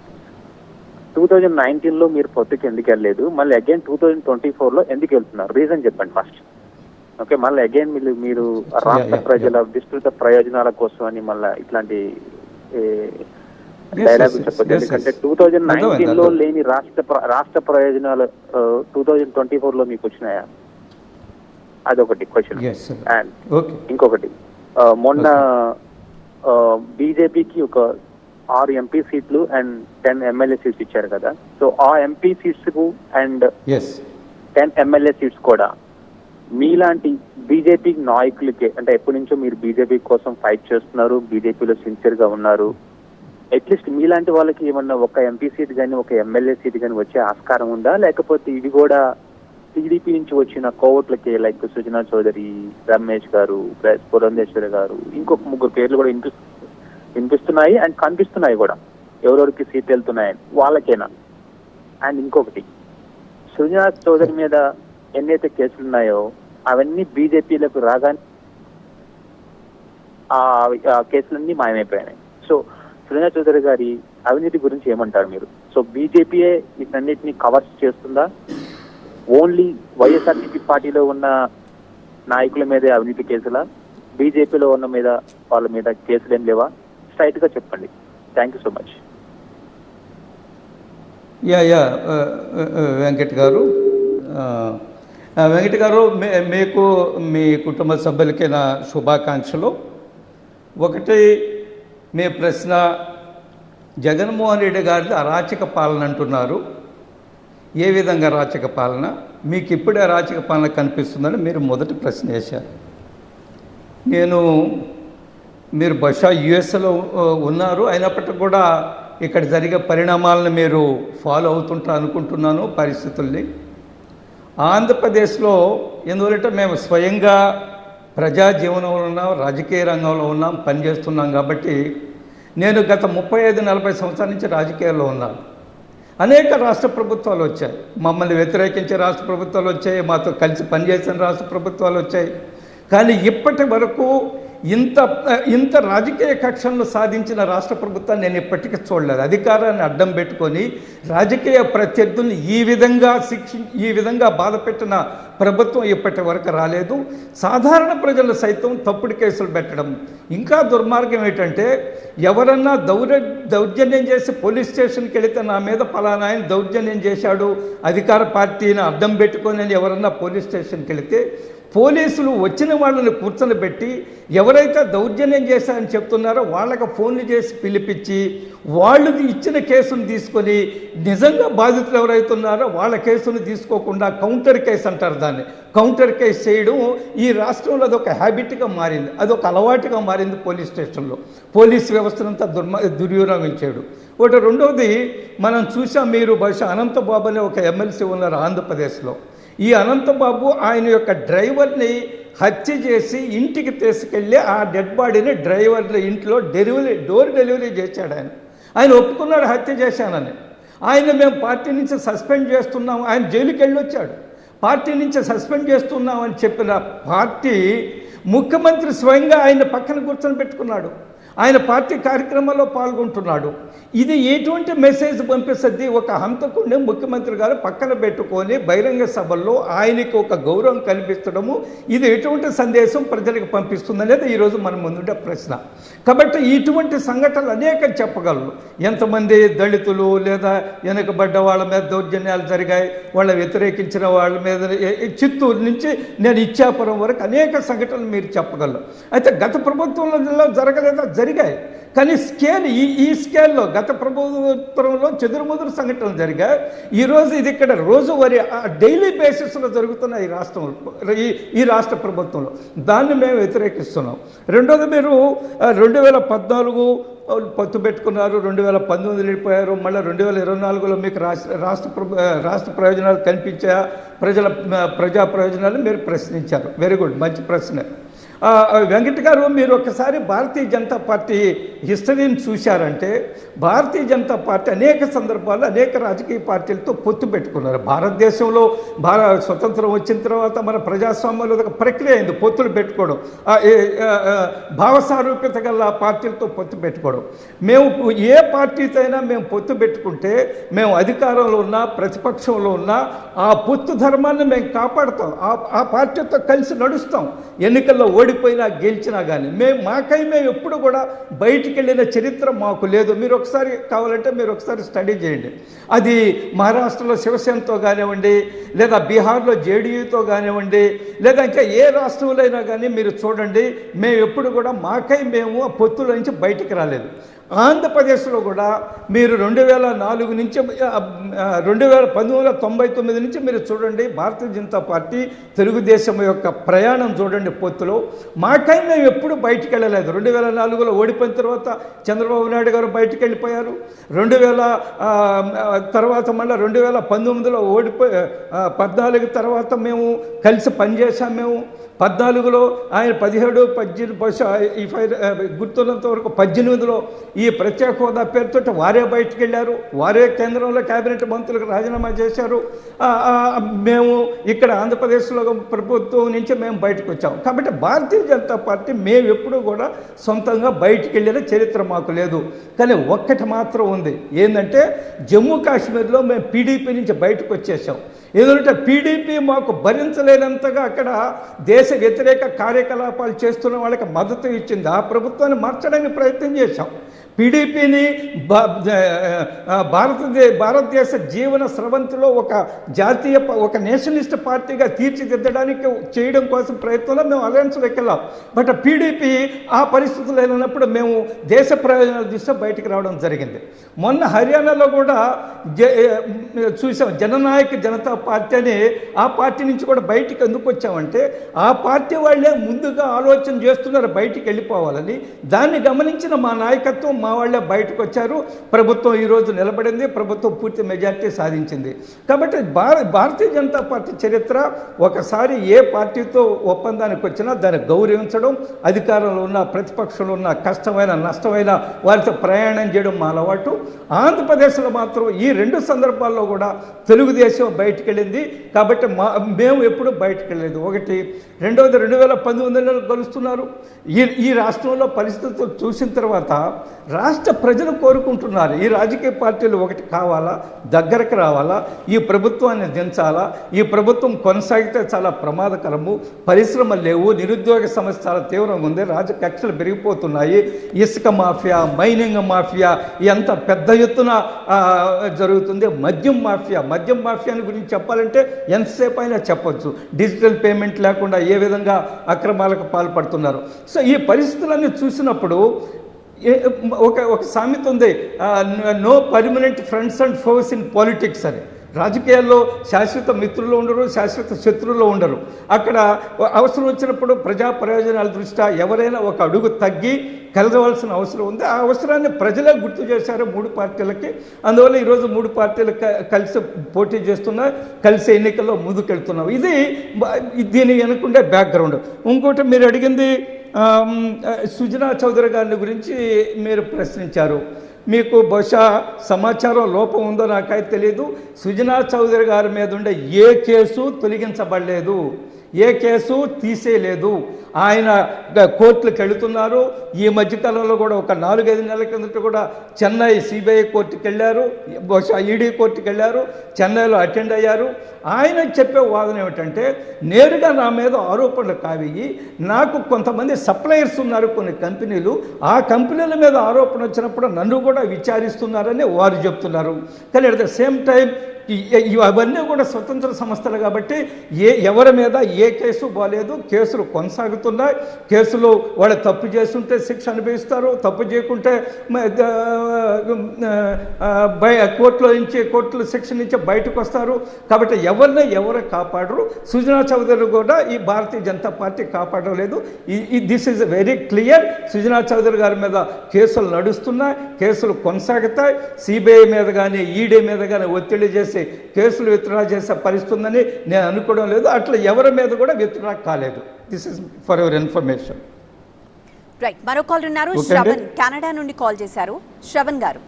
2019లో మీరు పొత్తుకి ఎందుకు వెళ్ళలేదు? మళ్ళీ అగైన్ 2024లో ఎందుకు వెళ్తున్నారు? రీజన్ చెప్పండి ఫస్ట్. ఓకే, మళ్ళీ అగైన్ మీరు రాష్ట్ర ప్రజల విస్తృత ప్రయోజనాల కోసం అని మళ్ళీ ఇట్లాంటి డైలాగ్ చెప్పదు. ఎందుకంటే 2019లో లేని రాష్ట్ర ప్రయోజనాలు 2024లో మీకు వచ్చినాయా? అదొకటి క్వశ్చన్. అండ్ ఇంకొకటి, మొన్న బీజేపీకి ఒక 6 ఎంపీ సీట్లు అండ్ 10 ఎమ్మెల్యే సీట్స్ ఇచ్చారు కదా. సో ఆ ఎంపీ సీట్స్ కు అండ్ 10 ఎమ్మెల్యే సీట్స్ కూడా మీలాంటి బీజేపీ నాయకులకి, అంటే ఎప్పటి నుంచో మీరు బీజేపీ కోసం ఫైట్ చేస్తున్నారు, బీజేపీలో సిన్సియర్ గా ఉన్నారు, అట్లీస్ట్ మీలాంటి వాళ్ళకి ఏమన్నా ఒక ఎంపీ సీట్ కానీ ఒక ఎమ్మెల్యే సీట్ కానీ వచ్చే ఆస్కారం ఉందా? లేకపోతే ఇవి కూడా టీడీపీ నుంచి వచ్చిన కోవట్లకి లైక్ సుజనా చౌదరి, రమేష్ గారు, పురంధేశ్వరి గారు, ఇంకొక 3 పేర్లు కూడా వినిపిస్తున్నాయి అండ్ కనిపిస్తున్నాయి కూడా, ఎవరెవరికి సీట్లు వెళ్తున్నాయని వాళ్ళకేనా? అండ్ ఇంకొకటి, సుజనా చౌదరి మీద ఎన్నైతే కేసులు ఉన్నాయో అవన్నీ బీజేపీలకు రాగానే ఆ కేసులన్నీ మాయమైపోయాయి. సో సుజనా చౌదరి గారి అవినీతి గురించి ఏమంటారు మీరు? సో బీజేపీయే వీటన్నిటిని కవర్స్ చేస్తుందా? ఓన్లీ వైఎస్ఆర్సీపీ పార్టీలో ఉన్న నాయకుల మీదే అవినీతి కేసులా? బీజేపీలో ఉన్న వాళ్ళ మీద కేసులు ఏం లేవా? స్ట్రైట్ గా చెప్పండి. Thank you so much. Venkat గారు, మీకు మీ కుటుంబ సభ్యులకి నా శుభాకాంక్షలు. ఒకటి, మీ ప్రశ్న, జగన్మోహన్ రెడ్డి గారిది అరాచక పాలన అంటున్నారు. ఏ విధంగా అరాచక పాలన? మీకు ఇప్పుడే అరాచక పాలన కనిపిస్తుందని మీరు మొదటి ప్రశ్న వేశారు. మీరు బహుశా యుఎస్లో ఉన్నారు, అయినప్పటికీ కూడా ఇక్కడ జరిగే పరిణామాలను మీరు ఫాలో అవుతుంటారు అనుకుంటున్నాను, పరిస్థితుల్ని. ఆంధ్రప్రదేశ్లో ఎందువలంటే మేము స్వయంగా ప్రజా జీవనంలో ఉన్నాం, రాజకీయ రంగంలో ఉన్నాం, పనిచేస్తున్నాం. కాబట్టి నేను గత 35-40 సంవత్సరాల నుంచి రాజకీయాల్లో ఉన్నాను. అనేక రాష్ట్ర ప్రభుత్వాలు వచ్చాయి, మమ్మల్ని వ్యతిరేకించే రాష్ట్ర ప్రభుత్వాలు వచ్చాయి, మాతో కలిసి పనిచేసిన రాష్ట్ర ప్రభుత్వాలు వచ్చాయి. కానీ ఇప్పటి వరకు ఇంత రాజకీయ కక్షలను సాధించిన రాష్ట్ర ప్రభుత్వాన్ని నేను ఇప్పటికీ చూడలేదు. అధికారాన్ని అడ్డం పెట్టుకొని రాజకీయ ప్రత్యర్థుల్ని ఈ విధంగా బాధపెట్టిన ప్రభుత్వం ఇప్పటి వరకు రాలేదు. సాధారణ ప్రజలు సైతం తప్పుడు కేసులు పెట్టడం. ఇంకా దుర్మార్గం ఏంటంటే ఎవరన్నా దౌర్జన్యం చేసి పోలీస్ స్టేషన్కి వెళితే నా మీద పలానా ఆయన దౌర్జన్యం చేశాడు అధికార పార్టీని అడ్డం పెట్టుకొని అని ఎవరన్నా పోలీస్ స్టేషన్కి వెళితే పోలీసులు వచ్చిన వాళ్ళని కూర్చొని పెట్టి ఎవరైతే దౌర్జన్యం చేశారని చెప్తున్నారో వాళ్ళకి ఫోన్లు చేసి పిలిపించి వాళ్ళు ఇచ్చిన కేసును తీసుకొని నిజంగా బాధితులు ఎవరైతే ఉన్నారో వాళ్ళ కేసును తీసుకోకుండా కౌంటర్ కేసు అంటారు దాన్ని, కౌంటర్ కేసు చేయడం ఈ రాష్ట్రంలో అదొక హ్యాబిట్గా మారింది, అదొక అలవాటుగా మారింది. పోలీస్ స్టేషన్లో పోలీస్ వ్యవస్థనంతా దుర్వినియోగించాడు. ఒకటి. రెండవది మనం చూసాం, మీరు బహుశా అనంతబాబు అనే ఒక ఎమ్మెల్సీ ఉన్నారు ఆంధ్రప్రదేశ్లో. ఈ అనంతబాబు ఆయన యొక్క డ్రైవర్ని హత్య చేసి ఇంటికి తీసుకెళ్ళి ఆ డెడ్ బాడీని డ్రైవర్ల ఇంట్లో డోర్ డెలివరీ చేశాడు. ఆయన ఒప్పుకున్నాడు హత్య చేశానని. ఆయన మేము పార్టీ నుంచి సస్పెండ్ చేస్తున్నాం, ఆయన జైలుకి వెళ్ళి వచ్చాడు. పార్టీ నుంచి సస్పెండ్ చేస్తున్నామని చెప్పిన పార్టీ ముఖ్యమంత్రి స్వయంగా ఆయన పక్కన కూర్చొని పెట్టుకున్నాడు, ఆయన పార్టీ కార్యక్రమాల్లో పాల్గొంటున్నాడు. ఇది ఎటువంటి మెసేజ్ పంపిస్తుంది? ఒక హంతకుడిని ముఖ్యమంత్రి గారు పక్కన పెట్టుకొని బహిరంగ సభల్లో ఆయనకి ఒక గౌరవం కల్పించడము, ఇది ఎటువంటి సందేశం ప్రజలకు పంపిస్తుంది అనేది ఈరోజు మన ముందుండే ప్రశ్న. కాబట్టి ఇటువంటి సంఘటనలు అనేకం చెప్పగలరు. ఎంతమంది దళితులు లేదా వెనుకబడ్డ వాళ్ళ మీద దౌర్జన్యాలు జరిగాయి, వాళ్ళ వ్యతిరేకించిన వాళ్ళ మీద చిత్తూరు నుంచి నేను ఇచ్చాపురం వరకు అనేక సంఘటనలు మీరు చెప్పగలరు. అయితే గత ప్రభుత్వంలో జరగలేదా? జరిగాయి. కానీ స్కేల్ ఈ స్కేల్లో గత ప్రభుత్వంలో చెదురుముదురు సంఘటనలు జరిగాయి. ఈరోజు ఇది ఇక్కడ రోజువారీ డైలీ బేసిస్లో జరుగుతున్న ఈ రాష్ట్ర ప్రభుత్వంలో దాన్ని మేము వ్యతిరేకిస్తున్నాం. రెండోది, మీరు 2014 పొత్తు పెట్టుకున్నారు, 2019 వెళ్ళిపోయారు, మళ్ళీ 2024లో మీకు రాష్ట్ర ప్రయోజనాలు కనిపించాయా, ప్రజా ప్రయోజనాలు మీరు ప్రశ్నించారు. వెరీ గుడ్, మంచి ప్రశ్న. వెంకట్ గారు, మీరు ఒకసారి భారతీయ జనతా పార్టీ హిస్టరీని చూశారంటే భారతీయ జనతా పార్టీ అనేక సందర్భాల్లో అనేక రాజకీయ పార్టీలతో పొత్తు పెట్టుకున్నారు. భారతదేశంలో స్వతంత్రం వచ్చిన తర్వాత మన ప్రజాస్వామ్యంలో ఒక ప్రక్రియ అయింది పొత్తులు పెట్టుకోవడం, భావసారూప్యత గల పార్టీలతో పొత్తు పెట్టుకోవడం. మేము ఏ పార్టీతో అయినా మేము పొత్తు పెట్టుకుంటే మేము అధికారంలో ఉన్నా ప్రతిపక్షంలో ఉన్నా ఆ పొత్తు ధర్మాన్ని మేము కాపాడుతాం, ఆ పార్టీతో కలిసి నడుస్తాం. ఎన్నికల్లో ఓడిపోయినా గెలిచినా కానీ మేము ఎప్పుడు కూడా బయటికి వెళ్ళిన చరిత్ర మాకు లేదు. మీరు ఒకసారి కావాలంటే మీరు ఒకసారి స్టడీ చేయండి. అది మహారాష్ట్రలో శివసేనతో కానివ్వండి, లేదా బీహార్లో జేడీయూతో కానివ్వండి, లేదా ఇంకా ఏ రాష్ట్రంలో అయినా కానీ మీరు చూడండి, మేము ఎప్పుడు కూడా మేము ఆ పొత్తుల నుంచి బయటికి రాలేదు. ఆంధ్రప్రదేశ్లో కూడా మీరు 2004 నుంచి 1999 నుంచి మీరు చూడండి, భారతీయ జనతా పార్టీ తెలుగుదేశం యొక్క ప్రయాణం చూడండి పొత్తులో. మేము ఎప్పుడు బయటికి వెళ్ళలేదు. 2004లో ఓడిపోయిన తర్వాత చంద్రబాబు నాయుడు గారు బయటికి వెళ్ళిపోయారు. 2000 తర్వాత మళ్ళీ 2019లో 14 తర్వాత మేము కలిసి పనిచేసాం. మేము 14లో ఆయన 17, 18 బహుశా గుర్తున్నంత వరకు 18లో ఈ ప్రత్యేక హోదా పేరుతో వారే బయటికి వెళ్ళారు, వారే కేంద్రంలో కేబినెట్ మంత్రులకు రాజీనామా చేశారు. మేము ఇక్కడ ఆంధ్రప్రదేశ్లో ప్రభుత్వం నుంచి మేము బయటకు వచ్చాము. కాబట్టి భారతీయ జనతా పార్టీ మేము ఎప్పుడూ కూడా సొంతంగా బయటికి వెళ్ళిన చరిత్ర మాకు లేదు. కానీ ఒక్కటి మాత్రం ఉంది, ఏంటంటే జమ్మూ కాశ్మీర్లో మేము పీడీపీ నుంచి బయటకు వచ్చేసాం. ఎందుకంటే పీడీపీ మాకు భరించలేనంతగా అక్కడ దేశ వ్యతిరేక కార్యకలాపాలు చేస్తున్న వాళ్ళకి మద్దతు ఇచ్చింది. ఆ ప్రభుత్వాన్ని మార్చడానికి ప్రయత్నం చేశాం. పీడీపీని భారతదేశ జీవన స్రవంతిలో ఒక నేషనలిస్ట్ పార్టీగా తీర్చిదిద్దడానికి చేయడం కోసం ప్రయత్నంలో మేము అలయన్స్లోకి వెళ్ళాం. బట్ పీడీపీ ఆ పరిస్థితులు లేనప్పుడు మేము దేశ ప్రయోజనాల దృష్ట్యా బయటికి రావడం జరిగింది. మొన్న హర్యానాలో కూడా చూసాం, జననాయక జనతా పార్టీ అని ఆ పార్టీ నుంచి కూడా బయటికి ఎందుకు వచ్చామంటే ఆ పార్టీ వాళ్ళే ముందుగా ఆలోచన చేస్తున్నారు బయటికి వెళ్ళిపోవాలని. దాన్ని గమనించిన మా నాయకత్వం మా వాళ్ళే బయటకు వచ్చారు. ప్రభుత్వం ఈరోజు నిలబడింది, ప్రభుత్వం పూర్తి మెజార్టీ సాధించింది. కాబట్టి భారతీయ జనతా పార్టీ చరిత్ర, ఒకసారి ఏ పార్టీతో ఒప్పందానికి వచ్చినా దాన్ని గౌరవించడం, అధికారంలో ఉన్న ప్రతిపక్షంలో ఉన్న కష్టమైన నష్టమైన వారితో ప్రయాణం చేయడం మా అలవాటు. ఆంధ్రప్రదేశ్లో మాత్రం ఈ 2 సందర్భాల్లో కూడా తెలుగుదేశం బయటికి వెళ్ళింది. కాబట్టి మేము ఎప్పుడు బయటకు వెళ్ళలేదు. ఒకటి. రెండవది, 2019లో కలుస్తున్నారు. ఈ రాష్ట్రంలో పరిస్థితులు చూసిన తర్వాత రాష్ట్ర ప్రజలు కోరుకుంటున్నారు. ఈ రాజకీయ పార్టీలు ఒకటి కావాలా, దగ్గరకు రావాలా, ఈ ప్రభుత్వాన్ని దించాలా, ఈ ప్రభుత్వం కొనసాగితే చాలా ప్రమాదకరము, పరిశ్రమలు లేవు, నిరుద్యోగ సమస్య చాలా తీవ్రంగా ఉంది, రాజకక్షలు పెరిగిపోతున్నాయి, ఇసుక మాఫియా, మైనింగ్ మాఫియా ఎంత పెద్ద ఎత్తున జరుగుతుంది, మద్యం మాఫియాని గురించి చెప్పాలంటే ఎంతసేపు అయినా చెప్పొచ్చు. డిజిటల్ పేమెంట్ లేకుండా ఏ విధంగా అక్రమాలకు పాల్పడుతున్నారు. సో ఈ పరిస్థితులన్నీ చూసినప్పుడు ఒక సామెత ఉంది, no permanent friends and foes in politics అని. రాజకీయాల్లో శాశ్వత మిత్రులు ఉండరు, శాశ్వత శత్రువులు ఉండరు. అక్కడ అవసరం వచ్చినప్పుడు ప్రజా ప్రయోజనాల దృష్ట్యా ఎవరైనా ఒక అడుగు తగ్గి కలగవలసిన అవసరం ఉంది. ఆ అవసరాన్ని ప్రజలే గుర్తు చేశారు 3 పార్టీలకి. అందువల్ల ఈరోజు 3 పార్టీలు కలిసి పోటీ చేస్తున్నాయి, కలిసి ఎన్నికల్లో ముందుకెళ్తున్నాం. ఇది దీని వెనుకుండే బ్యాక్గ్రౌండ్. ఇంకోటి మీరు అడిగింది సుజనా చౌదరి గారిని గురించి మీరు ప్రశ్నించారు. మీకు బహుశా సమాచారం లోపం ఉందో నాకైతే తెలియదు. సుజనా చౌదరి గారి మీద ఉండే ఏ కేసు తొలగించబడలేదు, ఏ కేసు తీసేయలేదు. ఆయన కోర్టులకు వెళుతున్నారు. ఈ మధ్యకాలంలో కూడా ఒక 4-5 నెలల కిందట కూడా చెన్నై సిబిఐ కోర్టుకు వెళ్ళారు, బహుశా ఈడీ కోర్టుకు వెళ్ళారు, చెన్నైలో అటెండ్ అయ్యారు. ఆయన చెప్పే వాదన ఏమిటంటే, నేరుగా నా మీద ఆరోపణలు కావి, నాకు కొంతమంది సప్లయర్స్ ఉన్నారు కొన్ని కంపెనీలు, ఆ కంపెనీల మీద ఆరోపణ వచ్చినప్పుడు నన్ను కూడా విచారిస్తున్నారని వారు చెప్తున్నారు. కానీ అట్ ద సేమ్ టైం అవన్నీ కూడా స్వతంత్ర సంస్థలు కాబట్టి ఎవరి మీద ఏ కేసు బాలేదు, కేసులు కొనసాగుతున్నాయి. కేసులు వాళ్ళు తప్పు చేస్తుంటే శిక్ష అనుభవిస్తారు, తప్పు చేయకుంటే కోర్టుల శిక్ష నుంచి బయటకు వస్తారు. కాబట్టి ఎవరు కాపాడరు. సుజనా చౌదరి కూడా ఈ భారతీయ జనతా పార్టీ కాపాడలేదు. This is very clear. Sujana Chowdary గారి మీద కేసులు నడుస్తున్నాయి, కేసులు కొనసాగుతాయి. సిబిఐ మీద కానీ ఈడీ మీద కానీ ఒత్తిడి చేసి కేసులు విత్డ్రా చేసే పరిస్థితి ఉందని నేను అనుకోవడం లేదు. అట్లా ఎవరి మీద కూడా విత్డ్రా కాలేదు. This is for your information. Right, మరో కాల్ ఉన్నారు. శ్రవణ్ కెనడా నుండి కాల్ చేశారు. శ్రవణ్ గారు.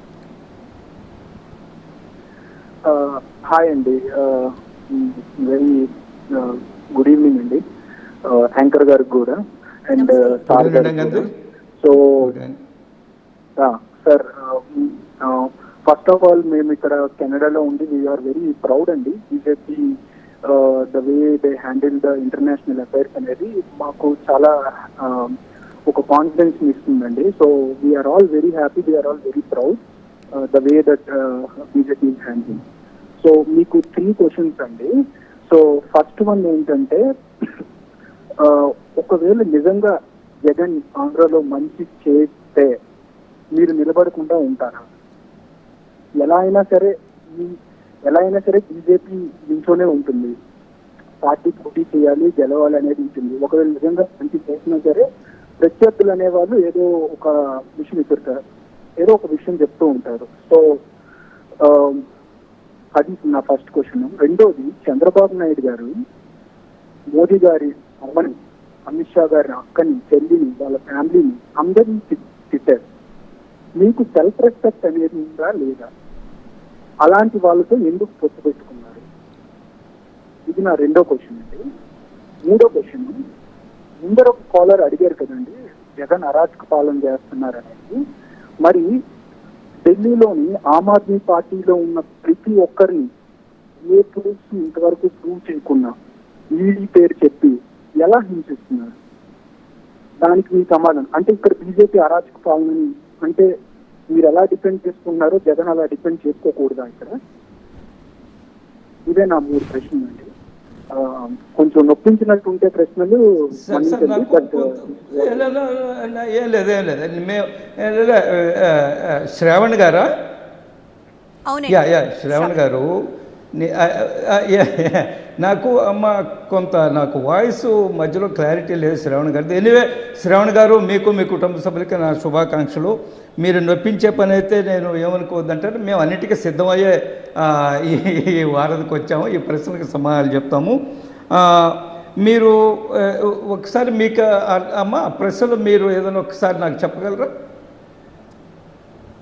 హాయ్ అండి, వెరీ గుడ్ ఈవినింగ్ అండి యాంకర్ గారికి కూడా and so sir, first of all మేము ఇక్కడ కెనడాలో ఉండి వీఆర్ వెరీ ప్రౌడ్ అండి. BJP the way they handle the international affairs అనేది మాకు చాలా ఒక కాన్ఫిడెన్స్ ఇస్తుందండి. So we are all very happy, we are all very proud the way that BJP is handling. So మీకు 3 క్వశ్చన్స్ అండి. సో ఫస్ట్ వన్ ఏంటంటే, ఒకవేళ నిజంగా జగన్ ఆంధ్రలో మంచి చేస్తే మీరు నిలబడకుండా ఉంటారా? ఎలా అయినా సరే బీజేపీ నించోనే ఉంటుంది, పార్టీ పోటీ చేయాలి, గెలవాలి అనేది ఉంటుంది. ఒకవేళ నిజంగా మంచి చేసినా సరే ప్రత్యర్థులు అనేవాళ్ళు ఏదో ఒక విషయం ఎదురుతారు, ఏదో ఒక విషయం చెప్తూ ఉంటారు. సో అది నా ఫస్ట్ క్వశ్చన్. రెండోది, చంద్రబాబు నాయుడు గారు మోదీ గారి అమ్మని, అమిత్ షా గారి అక్కని, చెల్లిని, వాళ్ళ ఫ్యామిలీని అందరినీ తిట్టారు. మీకు సెల్ఫ్ రెస్పెక్ట్ అనేది ఉందా లేదా? అలాంటి వాళ్ళతో ఎందుకు పొత్తు పెట్టుకున్నారు? ఇది నా రెండో క్వశ్చన్ అండి. మూడో క్వశ్చన్, ముందర ఒక కాలర్ అడిగారు కదండి జగన్ అరాచక పాలన చేస్తున్నారనేది. మరి ఢిల్లీలోని ఆమ్ ఆద్మీ పార్టీలో ఉన్న ప్రతి ఒక్కరిని ఏ పోలీసు ఇంతవరకు ప్రూవ్ చేయకుండా ఈడీ పేరు చెప్పి ఎలా హింసిస్తున్నారు? దానికి మీ సమాధానం అంటే, ఇక్కడ బీజేపీ అరాచక పాలనని అంటే మీరు ఎలా డిపెండ్ చేసుకున్నారో జగన్ అలా డిపెండ్ చేసుకోకూడదా ఇక్కడ? ఇదే నా 3 ప్రశ్నలు అండి. కొంచెం నొప్పించినట్టు ఉంటే ప్రశ్నలు ఏం లేదు. శ్రావణ్ గారా? శ్రావణ్ గారు, నాకు నాకు వాయిస్ మధ్యలో క్లారిటీ లేదు శ్రావణ్ గారు. ఎనీవే శ్రావణ్ గారు, మీకు మీ కుటుంబ సభ్యులకి నా శుభాకాంక్షలు. మీరు నొప్పించే పని అయితే నేను ఏమనుకోవద్దంటే, మేము అన్నిటికీ సిద్ధమయ్యే ఈ వారానికి వచ్చాము, ఈ ప్రశ్నలకు సమాధానాలు చెప్తాము. మీరు ఒకసారి మీకు అమ్మ ప్రశ్నలు మీరు ఏదైనా ఒకసారి నాకు చెప్పగలరా?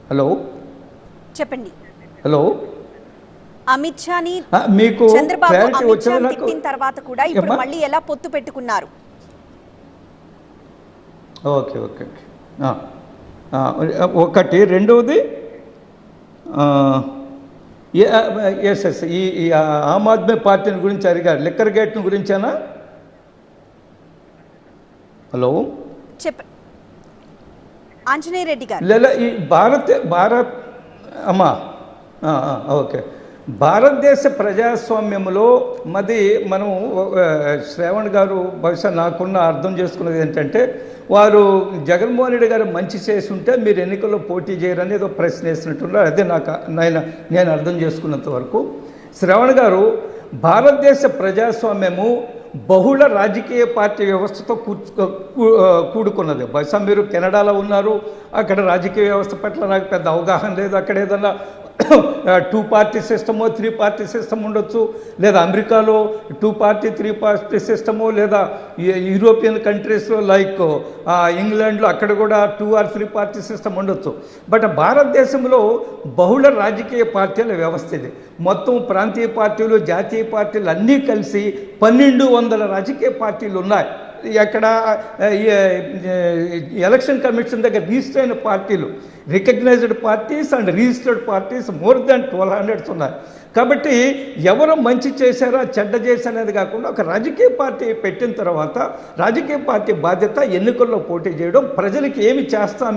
హలో చెప్పండి. హలో, అమిత్ షాని మీకు చంద్రబాబు అమిత్ షా తిట్టిన తర్వాత కూడా ఇప్పుడు మళ్ళీ ఎలా పొత్తు పెట్టుకున్నారు? ఓకే. ఒకటి. రెండవది ఎస్ ఈ ఆమ్ ఆద్మీ పార్టీని గురించి అడిగారు, లిక్కర్ గేట్ని గురించేనా? హలో ఆంజనేయ రెడ్డి గారు. లేదా ఈ భారత్ అమ్మా ఓకే, భారతదేశ ప్రజాస్వామ్యంలో మనం శ్రావణ్ గారు బహుశా నాకున్న అర్థం చేసుకున్నది ఏంటంటే, వారు జగన్మోహన్ రెడ్డి గారు మంచి చేసి ఉంటే మీరు ఎన్నికల్లో పోటీ చేయరని ఏదో ప్రశ్న వేసినట్టున్నారు. అదే నేను అర్థం చేసుకున్నంత వరకు శ్రావణ్ గారు, భారతదేశ ప్రజాస్వామ్యము బహుళ రాజకీయ పార్టీ వ్యవస్థతో కూడుకున్నది. బహుశా మీరు కెనడాలో ఉన్నారు, అక్కడ రాజకీయ వ్యవస్థ పట్ల నాకు పెద్ద అవగాహన లేదు. అక్కడ ఏదన్నా 2 పార్టీ సిస్టమో 3 పార్టీ సిస్టమ్ ఉండొచ్చు, లేదా అమెరికాలో 2 పార్టీ 3 పార్టీ సిస్టము, లేదా యూరోపియన్ కంట్రీస్లో లైక్ ఇంగ్లాండ్లో అక్కడ కూడా 2 or 3 పార్టీ సిస్టమ్ ఉండొచ్చు. బట్ భారతదేశంలో బహుళ రాజకీయ పార్టీల వ్యవస్థ ఇది. మొత్తం ప్రాంతీయ పార్టీలు, జాతీయ పార్టీలు అన్నీ కలిసి 1200 రాజకీయ పార్టీలు ఉన్నాయి. ఎక్కడ ఎలక్షన్ కమిషన్ దగ్గర రిజిస్టర్ అయిన పార్టీలు, recognised parties and registered parties more than 1200 ఉన్నాయి. కాబట్టి ఎవరు మంచి చేశారా చెడ్డ చేశారనేది కాకుండా ఒక రాజకీయ పార్టీ పెట్టిన తర్వాత రాజకీయ పార్టీ బాధ్యత ఎన్నికల్లో పోటీ చేయడం, ప్రజలకి ఏమి చేస్తాం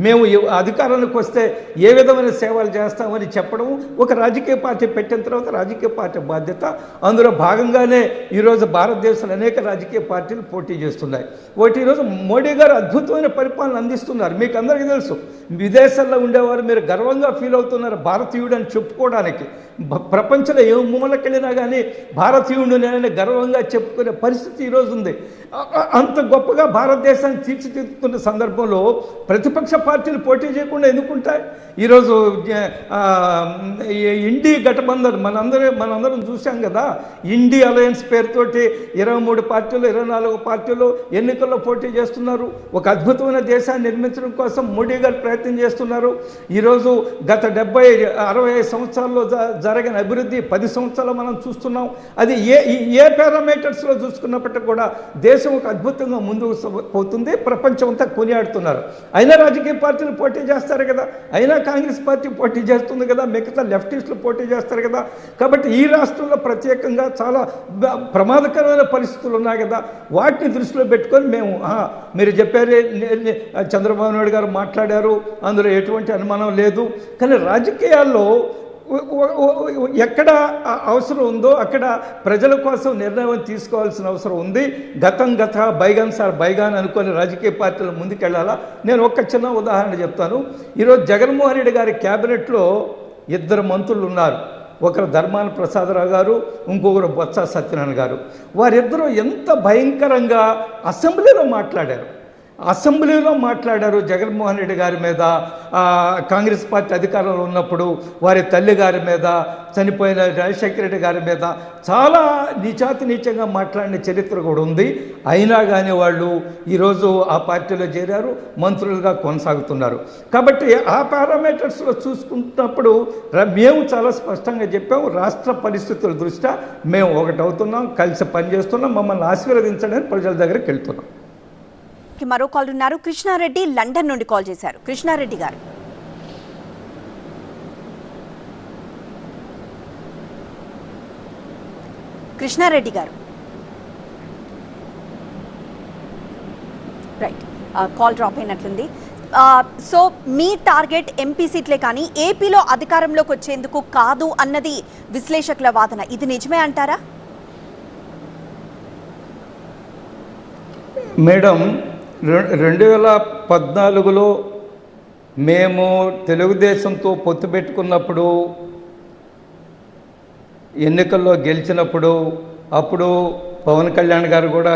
మేము అధికారానికి వస్తే ఏ విధమైన సేవలు చేస్తామని చెప్పడం ఒక రాజకీయ పార్టీ పెట్టిన తర్వాత రాజకీయ పార్టీ బాధ్యత. అందులో భాగంగానే ఈరోజు భారతదేశంలో అనేక రాజకీయ పార్టీలు పోటీ చేస్తున్నాయి. ఒకటి, ఈరోజు మోడీ గారు అద్భుతమైన పరిపాలన అందిస్తున్నారు. మీకు అందరికీ తెలుసు, విదేశాల్లో ఉండేవారు మీరు గర్వంగా ఫీల్ అవుతున్నారు భారతీయుడు అని చెప్పుకోవడానికి. ప్రపంచంలో ఏ మూలకెళ్ళినా కానీ భారతీయుడు నేనని గర్వంగా చెప్పుకునే పరిస్థితి ఈరోజు ఉంది. అంత గొప్పగా భారతదేశాన్ని తీర్చిదిద్దుతున్న సందర్భంలో ప్రతిపక్ష పార్టీలు పోటీ చేయకుండా ఎందుకుంటాయి? ఈరోజు ఇండి గఠబంధన్ మనందరం చూసాం కదా. ఇండి అలయన్స్ పేరుతోటి 23 పార్టీలు 24 పార్టీలు ఎన్నికల్లో పోటీ చేస్తున్నారు. ఒక అద్భుతమైన దేశాన్ని నిర్మించడం కోసం మోడీ గారు ప్రయత్నం చేస్తున్నారు. ఈరోజు గత 70-65 సంవత్సరాల్లో జరిగిన అభివృద్ధి 10 సంవత్సరాలు మనం చూస్తున్నాం. అది ఏ పారామీటర్స్లో చూసుకున్నప్పటికీ కూడా దేశం ఒక అద్భుతంగా ముందుకు పోతుంది. ప్రపంచం అంతా కొనియాడుతున్నారు. అయినా రాజకీయ పార్టీలు పోటీ చేస్తారు కదా, అయినా కాంగ్రెస్ పార్టీ పోటీ చేస్తుంది కదా, మిగతా లెఫ్టిస్టులు పోటీ చేస్తారు కదా. కాబట్టి ఈ రాష్ట్రంలో ప్రత్యేకంగా చాలా ప్రమాదకరమైన పరిస్థితులు ఉన్నాయి కదా, వాటిని దృష్టిలో పెట్టుకొని మీరు చెప్పారు, చంద్రబాబు నాయుడు గారు మాట్లాడారు, అందులో ఎటువంటి అనుమానం లేదు. కానీ రాజకీయాల్లో ఎక్కడ అవసరం ఉందో అక్కడ ప్రజల కోసం నిర్ణయం తీసుకోవాల్సిన అవసరం ఉంది. గత బైగాన్ సార్ బైగాన్ అనుకొని రాజకీయ పార్టీలు ముందుకెళ్ళాలా? నేను ఒక చిన్న ఉదాహరణ చెప్తాను. ఈరోజు జగన్మోహన్ రెడ్డి గారి క్యాబినెట్లో 2 మంత్రులు ఉన్నారు. ఒకరు ధర్మాన ప్రసాదరావు గారు, ఇంకొకరు బొత్స సత్యనారాయణ గారు. వారిద్దరూ ఎంత భయంకరంగా అసెంబ్లీలో మాట్లాడారు జగన్మోహన్ రెడ్డి గారి మీద, కాంగ్రెస్ పార్టీ అధికారంలో ఉన్నప్పుడు వారి తల్లి గారి మీద, చనిపోయిన రాజశేఖర రెడ్డి గారి మీద చాలా నీచంగా మాట్లాడిన చరిత్ర కూడా ఉంది. అయినా కానీ వాళ్ళు ఈరోజు ఆ పార్టీలో చేరారు, మంత్రులుగా కొనసాగుతున్నారు. కాబట్టి ఆ పారామీటర్స్లో చూసుకుంటున్నప్పుడు మేము చాలా స్పష్టంగా చెప్పాము, రాష్ట్ర పరిస్థితుల దృష్ట్యా మేము ఒకటవుతున్నాం, కలిసి పనిచేస్తున్నాం, మమ్మల్ని ఆశీర్వదించడానికి ప్రజల దగ్గరికి వెళ్తున్నాం. మరో కాల్ ఉన్నారు. కృష్ణారెడ్డి లండన్ నుండి కాల్ చేశారు. కృష్ణారెడ్డి గారు. రైట్, కాల్ డ్రాప్ అయినట్లుంది. సో మీ టార్గెట్ ఎంపీ సీట్లే కానీ ఏపీలో అధికారంలోకి వచ్చేందుకు కాదు అన్నది విశ్లేషకుల వాదన. ఇది నిజమే అంటారా? మేడం, 2014లో మేము తెలుగుదేశంతో పొత్తు పెట్టుకున్నప్పుడు, ఎన్నికల్లో గెలిచినప్పుడు, అప్పుడు పవన్ కళ్యాణ్ గారు కూడా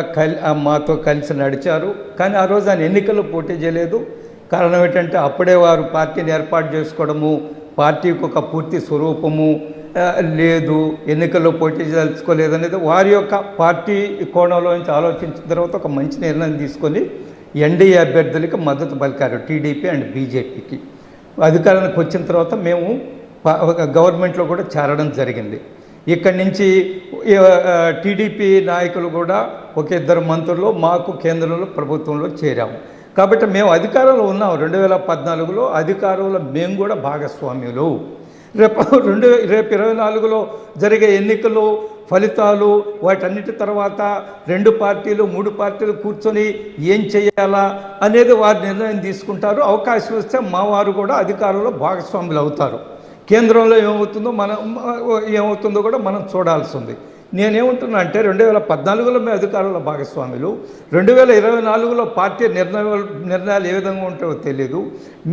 మాతో కలిసి నడిచారు. కానీ ఆ రోజు ఆయన ఎన్నికల్లో పోటీ చేయలేదు. కారణం ఏంటంటే అప్పుడే వారు పార్టీని ఏర్పాటు చేసుకోవడము, పార్టీకి ఒక పూర్తి స్వరూపము లేదు, ఎన్నికల్లో పోటీ తెలుసుకోలేదు అనేది వారి యొక్క పార్టీ కోణంలో నుంచి ఆలోచించిన తర్వాత ఒక మంచి నిర్ణయం తీసుకొని ఎన్డీఏ అభ్యర్థులకి మద్దతు పలికారు, టీడీపీ అండ్ బీజేపీకి. అధికారానికి వచ్చిన తర్వాత మేము గవర్నమెంట్లో కూడా చేరడం జరిగింది. ఇక్కడి నుంచి టీడీపీ నాయకులు కూడా ఒక 2 మంత్రులు మాకు కేంద్రంలో ప్రభుత్వంలో చేరాము. కాబట్టి మేము అధికారంలో ఉన్నాం. 2014లో అధికారంలో మేము కూడా భాగస్వామ్యులు. రేపు 24లో జరిగే ఎన్నికలు ఫలితాలు వాటన్నిటి తర్వాత 2 పార్టీలు 3 పార్టీలు కూర్చొని ఏం చేయాలా అనేది వారు నిర్ణయం తీసుకుంటారు. అవకాశం వస్తే మా వారు కూడా అధికారంలో భాగస్వాములు అవుతారు. కేంద్రంలో ఏమవుతుందో కూడా మనం చూడాల్సి ఉంది. నేనేమంటున్నా అంటే 2014లో మేము అధికారంలో భాగస్వాములు, 2024లో పార్టీ నిర్ణయాలు ఏ విధంగా ఉంటాయో తెలియదు.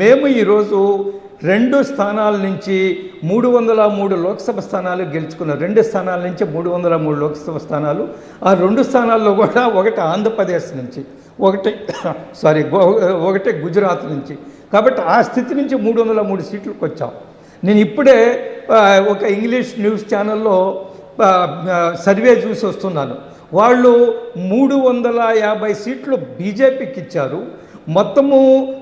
మేము ఈరోజు 2 స్థానాల నుంచి 303 లోక్సభ స్థానాలు గెలుచుకున్నాం. 2 స్థానాల నుంచి 303 లోక్సభ స్థానాలు. ఆ 2 స్థానాల్లో కూడా ఒకటి ఆంధ్రప్రదేశ్ నుంచి, ఒకటి గుజరాత్ నుంచి. కాబట్టి ఆ స్థితి నుంచి 303 సీట్లకు వచ్చాం. నేను ఇప్పుడే ఒక ఇంగ్లీష్ న్యూస్ ఛానల్లో సర్వే చూసి వస్తున్నాను. వాళ్ళు 350 సీట్లు బీజేపీకి ఇచ్చారు. మొత్తము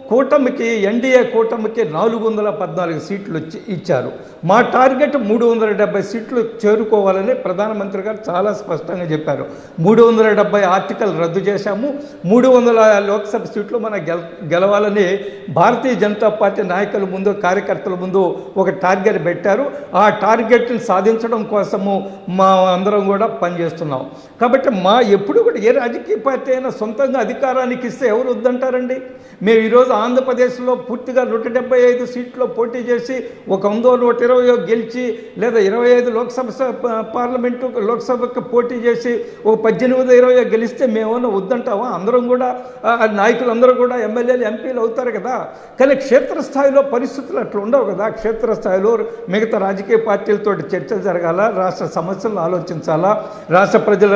కూటమికి, ఎన్డీఏ కూటమికి 414 సీట్లు ఇచ్చారు. మా టార్గెట్ 370 సీట్లు చేరుకోవాలని ప్రధానమంత్రి గారు చాలా స్పష్టంగా చెప్పారు. 370 ఆర్టికల్ రద్దు చేశాము. 300 లోక్సభ సీట్లు మనం గెలవాలని భారతీయ జనతా పార్టీ నాయకుల ముందు, కార్యకర్తల ముందు ఒక టార్గెట్ పెట్టారు. ఆ టార్గెట్ని సాధించడం కోసము మా అందరం కూడా పనిచేస్తున్నాం. కాబట్టి ఎప్పుడు కూడా ఏ రాజకీయ పార్టీ అయినా సొంతంగా అధికారానికి ఇస్తే ఎవరు వద్దంటారండి? మేము ఈరోజు ఆంధ్రప్రదేశ్లో పూర్తిగా 175 సీట్లో పోటీ చేసి ఒక 120 గెలిచి, లేదా 25 లోక్సభకు పోటీ చేసి ఒక 18-20 గెలిస్తే మేమన్నా వద్దంటావా? అందరం కూడా నాయకులందరూ కూడా ఎమ్మెల్యేలు, ఎంపీలు అవుతారు కదా. కానీ క్షేత్రస్థాయిలో పరిస్థితులు అట్లా ఉండవు కదా. క్షేత్రస్థాయిలో మిగతా రాజకీయ పార్టీలతో చర్చలు జరగాల, రాష్ట్ర సమస్యలను ఆలోచించాలా, రాష్ట్ర ప్రజల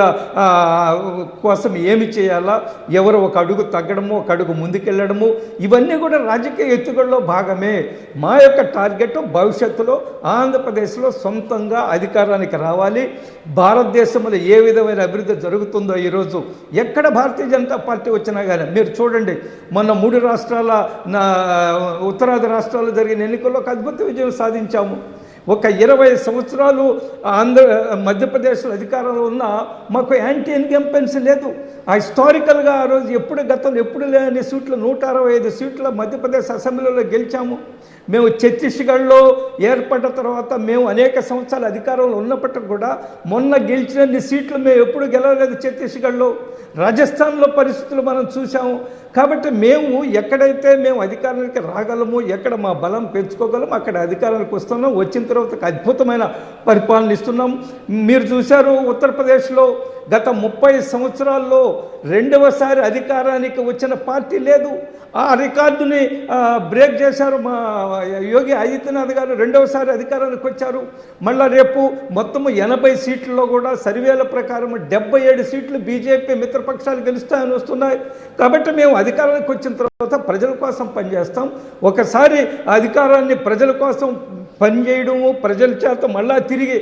కోసం ఏమి చేయాలా, ఎవరు ఒక అడుగు తగ్గడము, ఒక అడుగు ముందుకెళ్ళడము, ఇవన్నీ కూడా రాజకీయ ఎత్తుగడలో భాగమే. మా యొక్క టార్గెట్ భవిష్యత్తులో ఆంధ్రప్రదేశ్లో సొంతంగా అధికారానికి రావాలి. భారతదేశంలో ఏ విధమైన అభివృద్ధి జరుగుతుందో ఈరోజు ఎక్కడ భారతీయ జనతా పార్టీ వచ్చినా కానీ మీరు చూడండి. మొన్న 3 రాష్ట్రాల ఉత్తరాది రాష్ట్రాల్లో జరిగిన ఎన్నికల్లో ఒక అద్భుత విజయం సాధించాము. ఒక 20 సంవత్సరాలు మధ్యప్రదేశ్లో అధికారంలో ఉన్న మాకు యాంటీ ఇన్కంపెన్సీ లేదు. ఆ హిస్టారికల్గా ఆ రోజు గతంలో ఎప్పుడు లేని సీట్లు 165 సీట్ల మధ్యప్రదేశ్ అసెంబ్లీలో గెలిచాము. మేము ఛత్తీస్గఢ్లో ఏర్పడ్డ తర్వాత మేము అనేక సంవత్సరాలు అధికారంలో ఉన్నప్పటికీ కూడా మొన్న గెలిచినన్ని సీట్లు మేము ఎప్పుడు గెలవలేదు ఛత్తీస్గఢ్లో. రాజస్థాన్లో పరిస్థితులు మనం చూసాము. కాబట్టి ఎక్కడైతే మేము అధికారానికి రాగలము, ఎక్కడ మా బలం పెంచుకోగలము అక్కడ అధికారానికి వస్తున్నాం. వచ్చిన తర్వాత అద్భుతమైన పరిపాలన ఇస్తున్నాం. మీరు చూశారు ఉత్తరప్రదేశ్లో గత 30 సంవత్సరాల్లో 2వసారి అధికారానికి వచ్చిన పార్టీ లేదు. ఆ రికార్డుని బ్రేక్ చేశారు. మా యోగి ఆదిత్యనాథ్ గారు 2వసారి అధికారానికి వచ్చారు. మళ్ళీ రేపు మొత్తము 80 సీట్లలో కూడా సర్వేల ప్రకారం 77 సీట్లు బీజేపీ మిత్రపక్షాలు గెలుస్తాయని వస్తున్నాయి. కాబట్టి మేము అధికారానికి వచ్చిన తర్వాత ప్రజల కోసం పనిచేస్తాం. ఒకసారి అధికారాన్ని ప్రజల కోసం పనిచేయడము, ప్రజల చేత మళ్ళా తిరిగి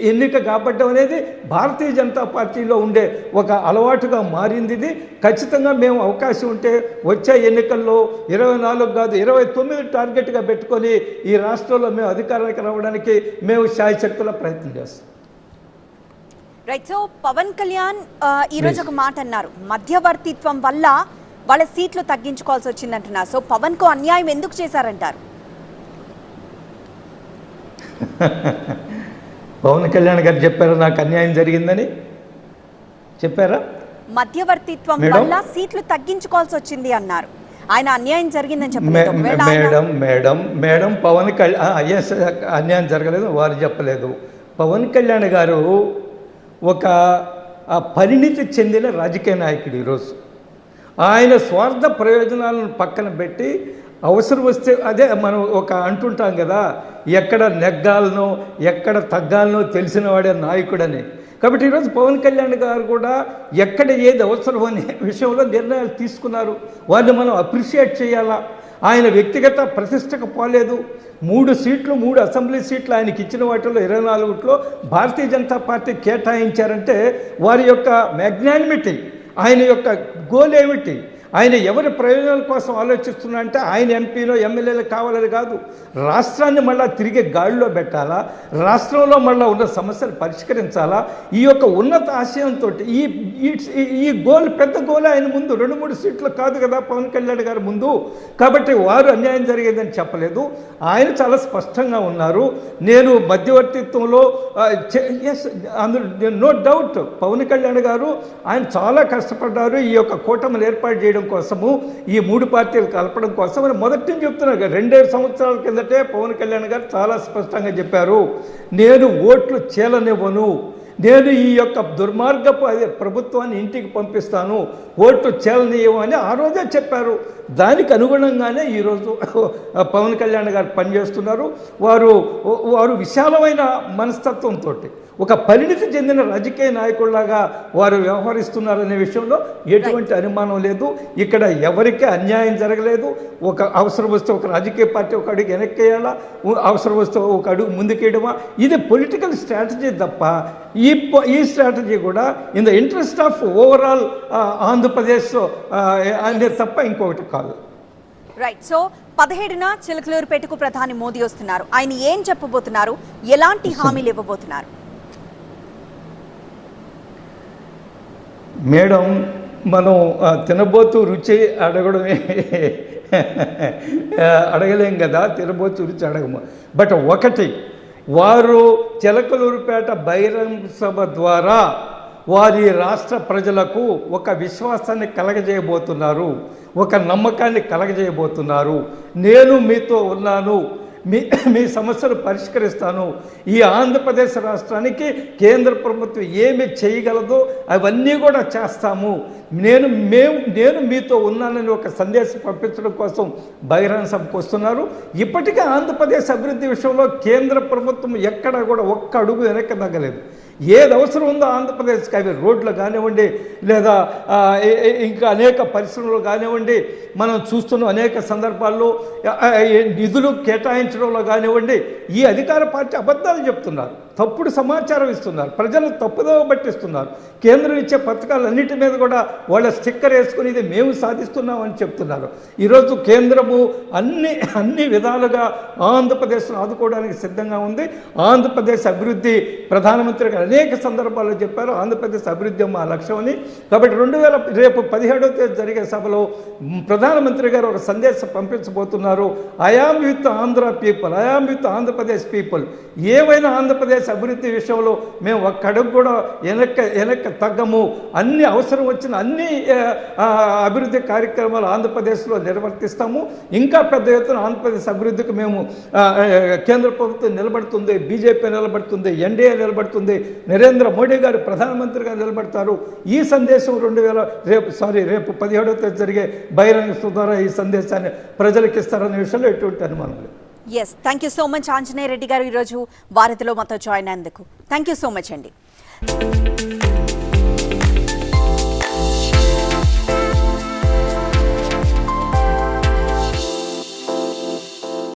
ఎన్నిక కాబట్టడం అనేది భారతీయ జనతా పార్టీలో ఉండే ఒక అలవాటుగా మారింది. ఇది ఖచ్చితంగా మేము అవకాశం ఉంటే వచ్చే ఎన్నికల్లో 24 కాదు 29 టార్గెట్గా పెట్టుకొని ఈ రాష్ట్రంలో మేము అధికారానికి రావడానికి మేము శాయశక్తుల ప్రయత్నం చేస్తాం. రైట్. సో పవన్ కళ్యాణ్ ఈరోజు ఒక మాట అన్నారు, మధ్యవర్తిత్వం వల్ల వాళ్ళ సీట్లు తగ్గించుకోవాల్సి వచ్చిందంటున్నారు. సో పవన్కు అన్యాయం ఎందుకు చేశారంటారు? పవన్ కళ్యాణ్ గారు చెప్పారా నాకు అన్యాయం జరిగిందని? చెప్పారా? మధ్యవర్తిత్వం వల్ల సీట్లు తగ్గించుకోవాల్సి వచ్చింది అన్నారు. ఆయన అన్యాయం జరిగిందని చెప్పలేదు. మేడం పవన్ కళ్యాణ్ అన్యాయం జరగలేదు వారు చెప్పలేదు. పవన్ కళ్యాణ్ గారు ఒక పరిణితి చెందిన రాజకీయ నాయకుడు. ఈరోజు ఆయన స్వార్థ ప్రయోజనాలను పక్కన పెట్టి అవసరం వస్తే అదే మనం అంటుంటాం కదా, ఎక్కడ నెగ్గాలనో ఎక్కడ తగ్గాలనో తెలిసిన వాడే నాయకుడని. కాబట్టి ఈరోజు పవన్ కళ్యాణ్ గారు కూడా ఎక్కడ ఏది అవసరం అనే విషయంలో నిర్ణయాలు తీసుకున్నారు. వారిని మనం అప్రిషియేట్ చేయాలా. ఆయన వ్యక్తిగత ప్రతిష్టకు పోలేదు. 3 అసెంబ్లీ సీట్లు ఆయనకి ఇచ్చిన వాటిలో 24లో భారతీయ జనతా పార్టీ కేటాయించారంటే వారి యొక్క మ్యాగ్నానిమిటీ, ఆయన యొక్క గోల్ ఏమిటి, ఆయన ఎవరి ప్రయోజనాల కోసం ఆలోచిస్తున్నారంటే ఆయన ఎంపీలో ఎమ్మెల్యేలు కావాలని కాదు, రాష్ట్రాన్ని మళ్ళీ తిరిగి గాడిలో పెట్టాలా, రాష్ట్రంలో మళ్ళీ ఉన్న సమస్యలు పరిష్కరించాలా, ఈ యొక్క ఉన్నత ఆశయంతో ఈ గోల్ పెద్ద గోల్ ఆయన ముందు 2-3 సీట్లు కాదు కదా పవన్ కళ్యాణ్ గారి ముందు. కాబట్టి వారు అన్యాయం జరిగేదని చెప్పలేదు, ఆయన చాలా స్పష్టంగా ఉన్నారు. నేను మధ్యవర్తిత్వంలో ఎస్ అందులో నో డౌట్ పవన్ కళ్యాణ్ గారు ఆయన చాలా కష్టపడ్డారు ఈ యొక్క కూటమిని ఏర్పాటు చేయడం కోసము, ఈ 3 పార్టీలు కలపడం కోసం అని మొదటి నుంచి చెప్తున్నారు. 2 సంవత్సరాల కిందటే పవన్ కళ్యాణ్ గారు చాలా స్పష్టంగా చెప్పారు, నేను ఓట్లు చీలనివ్వను, నేను ఈ యొక్క దుర్మార్గపు ప్రభుత్వాన్ని ఇంటికి పంపిస్తాను, ఓట్లు చీలనివ్వని ఆ రోజే చెప్పారు. దానికి అనుగుణంగానే ఈరోజు పవన్ కళ్యాణ్ గారు పనిచేస్తున్నారు. వారు విశాలమైన మనస్తత్వంతో ఒక పరిణితి చెందిన రాజకీయ నాయకుల్లాగా వారు వ్యవహరిస్తున్నారనే విషయంలో ఎటువంటి అనుమానం లేదు. ఇక్కడ ఎవరికీ అన్యాయం జరగలేదు. ఒక అవసరం వస్తే ఒక రాజకీయ పార్టీ ఒక అడుగు వెనక్కేయాలా, అవసరం వస్తే ఒక అడుగు ముందుకేయడమా, ఇది పొలిటికల్ స్ట్రాటజీ తప్ప ఈ స్ట్రాటజీ కూడా in the interest of overall Andhra Pradesh అనేది తప్ప ఇంకొకటి కాదు. రైట్. సో 17న చిలకలూరుపేటకు ప్రధాని మోదీ వస్తున్నారు. ఆయన ఏం చెప్పబోతున్నారు, ఎలాంటి హామీలు ఇవ్వబోతున్నారు? మేడం, మనం తినబోతూ రుచి అడగడమే అడగలేం కదా, తినబోతూ రుచి అడగము. బట్ ఒకటి, వారు చిలకలూరుపేట బహిరంగ సభ ద్వారా వారి రాష్ట్ర ప్రజలకు ఒక విశ్వాసాన్ని కలగజేయబోతున్నారు, ఒక నమ్మకాన్ని కలగజేయబోతున్నారు. నేను మీతో ఉన్నాను, మీ సమస్యలు పరిష్కరిస్తాను, ఈ ఆంధ్రప్రదేశ్ రాష్ట్రానికి కేంద్ర ప్రభుత్వం ఏమి చేయగలదో అవన్నీ కూడా చేస్తాము, నేను మీతో ఉన్నానని ఒక సందేశం పంపించడం కోసం బహిరంగ సభకు వస్తున్నారు. ఇప్పటికే ఆంధ్రప్రదేశ్ అభివృద్ధి విషయంలో కేంద్ర ప్రభుత్వం ఎక్కడా కూడా ఒక్క అడుగు వెనక్కి తగ్గలేదు. ఏది అవసరం ఉందో ఆంధ్రప్రదేశ్కి, అవి రోడ్లు కానివ్వండి, లేదా ఇంకా అనేక పరిశ్రమలు కానివ్వండి, మనం చూస్తున్న అనేక సందర్భాల్లో నిధులు కేటాయించడంలో కానివ్వండి, ఈ అధికార పార్టీ అబద్ధాలు చెప్తున్నారు, తప్పుడు సమాచారం ఇస్తున్నారు, ప్రజలను తప్పుదోవ పట్టిస్తున్నారు. కేంద్రం ఇచ్చే పథకాలన్నిటి మీద కూడా వాళ్ళ స్టిక్కర్ వేసుకుని ఇది మేము సాధిస్తున్నామని చెప్తున్నారు. ఈరోజు కేంద్రము అన్ని విధాలుగా ఆంధ్రప్రదేశ్ను ఆదుకోవడానికి సిద్ధంగా ఉంది. ఆంధ్రప్రదేశ్ అభివృద్ధి ప్రధానమంత్రి గారు అనేక సందర్భాల్లో చెప్పారు, ఆంధ్రప్రదేశ్ అభివృద్ధి మా లక్ష్యం అని. కాబట్టి రేపు 17వ తేదీ జరిగే సభలో ప్రధానమంత్రి గారు ఒక సందేశం పంపించబోతున్నారు. I am with Andhra people, I am with Andhra Pradesh people. ఏమైనా ఆంధ్రప్రదేశ్ అభివృద్ధి విషయంలో మేము ఒక్క అడుగు కూడా వెనక్కి తగ్గము, అన్ని అవసరం వచ్చిన అన్ని అభివృద్ధి కార్యక్రమాలు ఆంధ్రప్రదేశ్లో నిర్వర్తిస్తాము. ఇంకా పెద్ద ఎత్తున ఆంధ్రప్రదేశ్ అభివృద్ధికి మేము కేంద్ర ప్రభుత్వం నిలబడుతుంది, బీజేపీ నిలబడుతుంది, ఎన్డీఏ నిలబడుతుంది, నరేంద్ర మోడీ గారు ప్రధానమంత్రిగా నిలబడతారు. ఈ సందేశం రేపు 17వ తేదీ జరిగే బహిరంగ సభ ద్వారా ఈ సందేశాన్ని ప్రజలకు ఇస్తారనే విషయంలో ఎటువంటి అనుమానం లేదు. Yes, thank you so much Anjaneya Reddy గారు ఈరోజు వారధిలో మాతో జాయిన్ అయినందుకు. థ్యాంక్ యూ సో మచ్ అండి.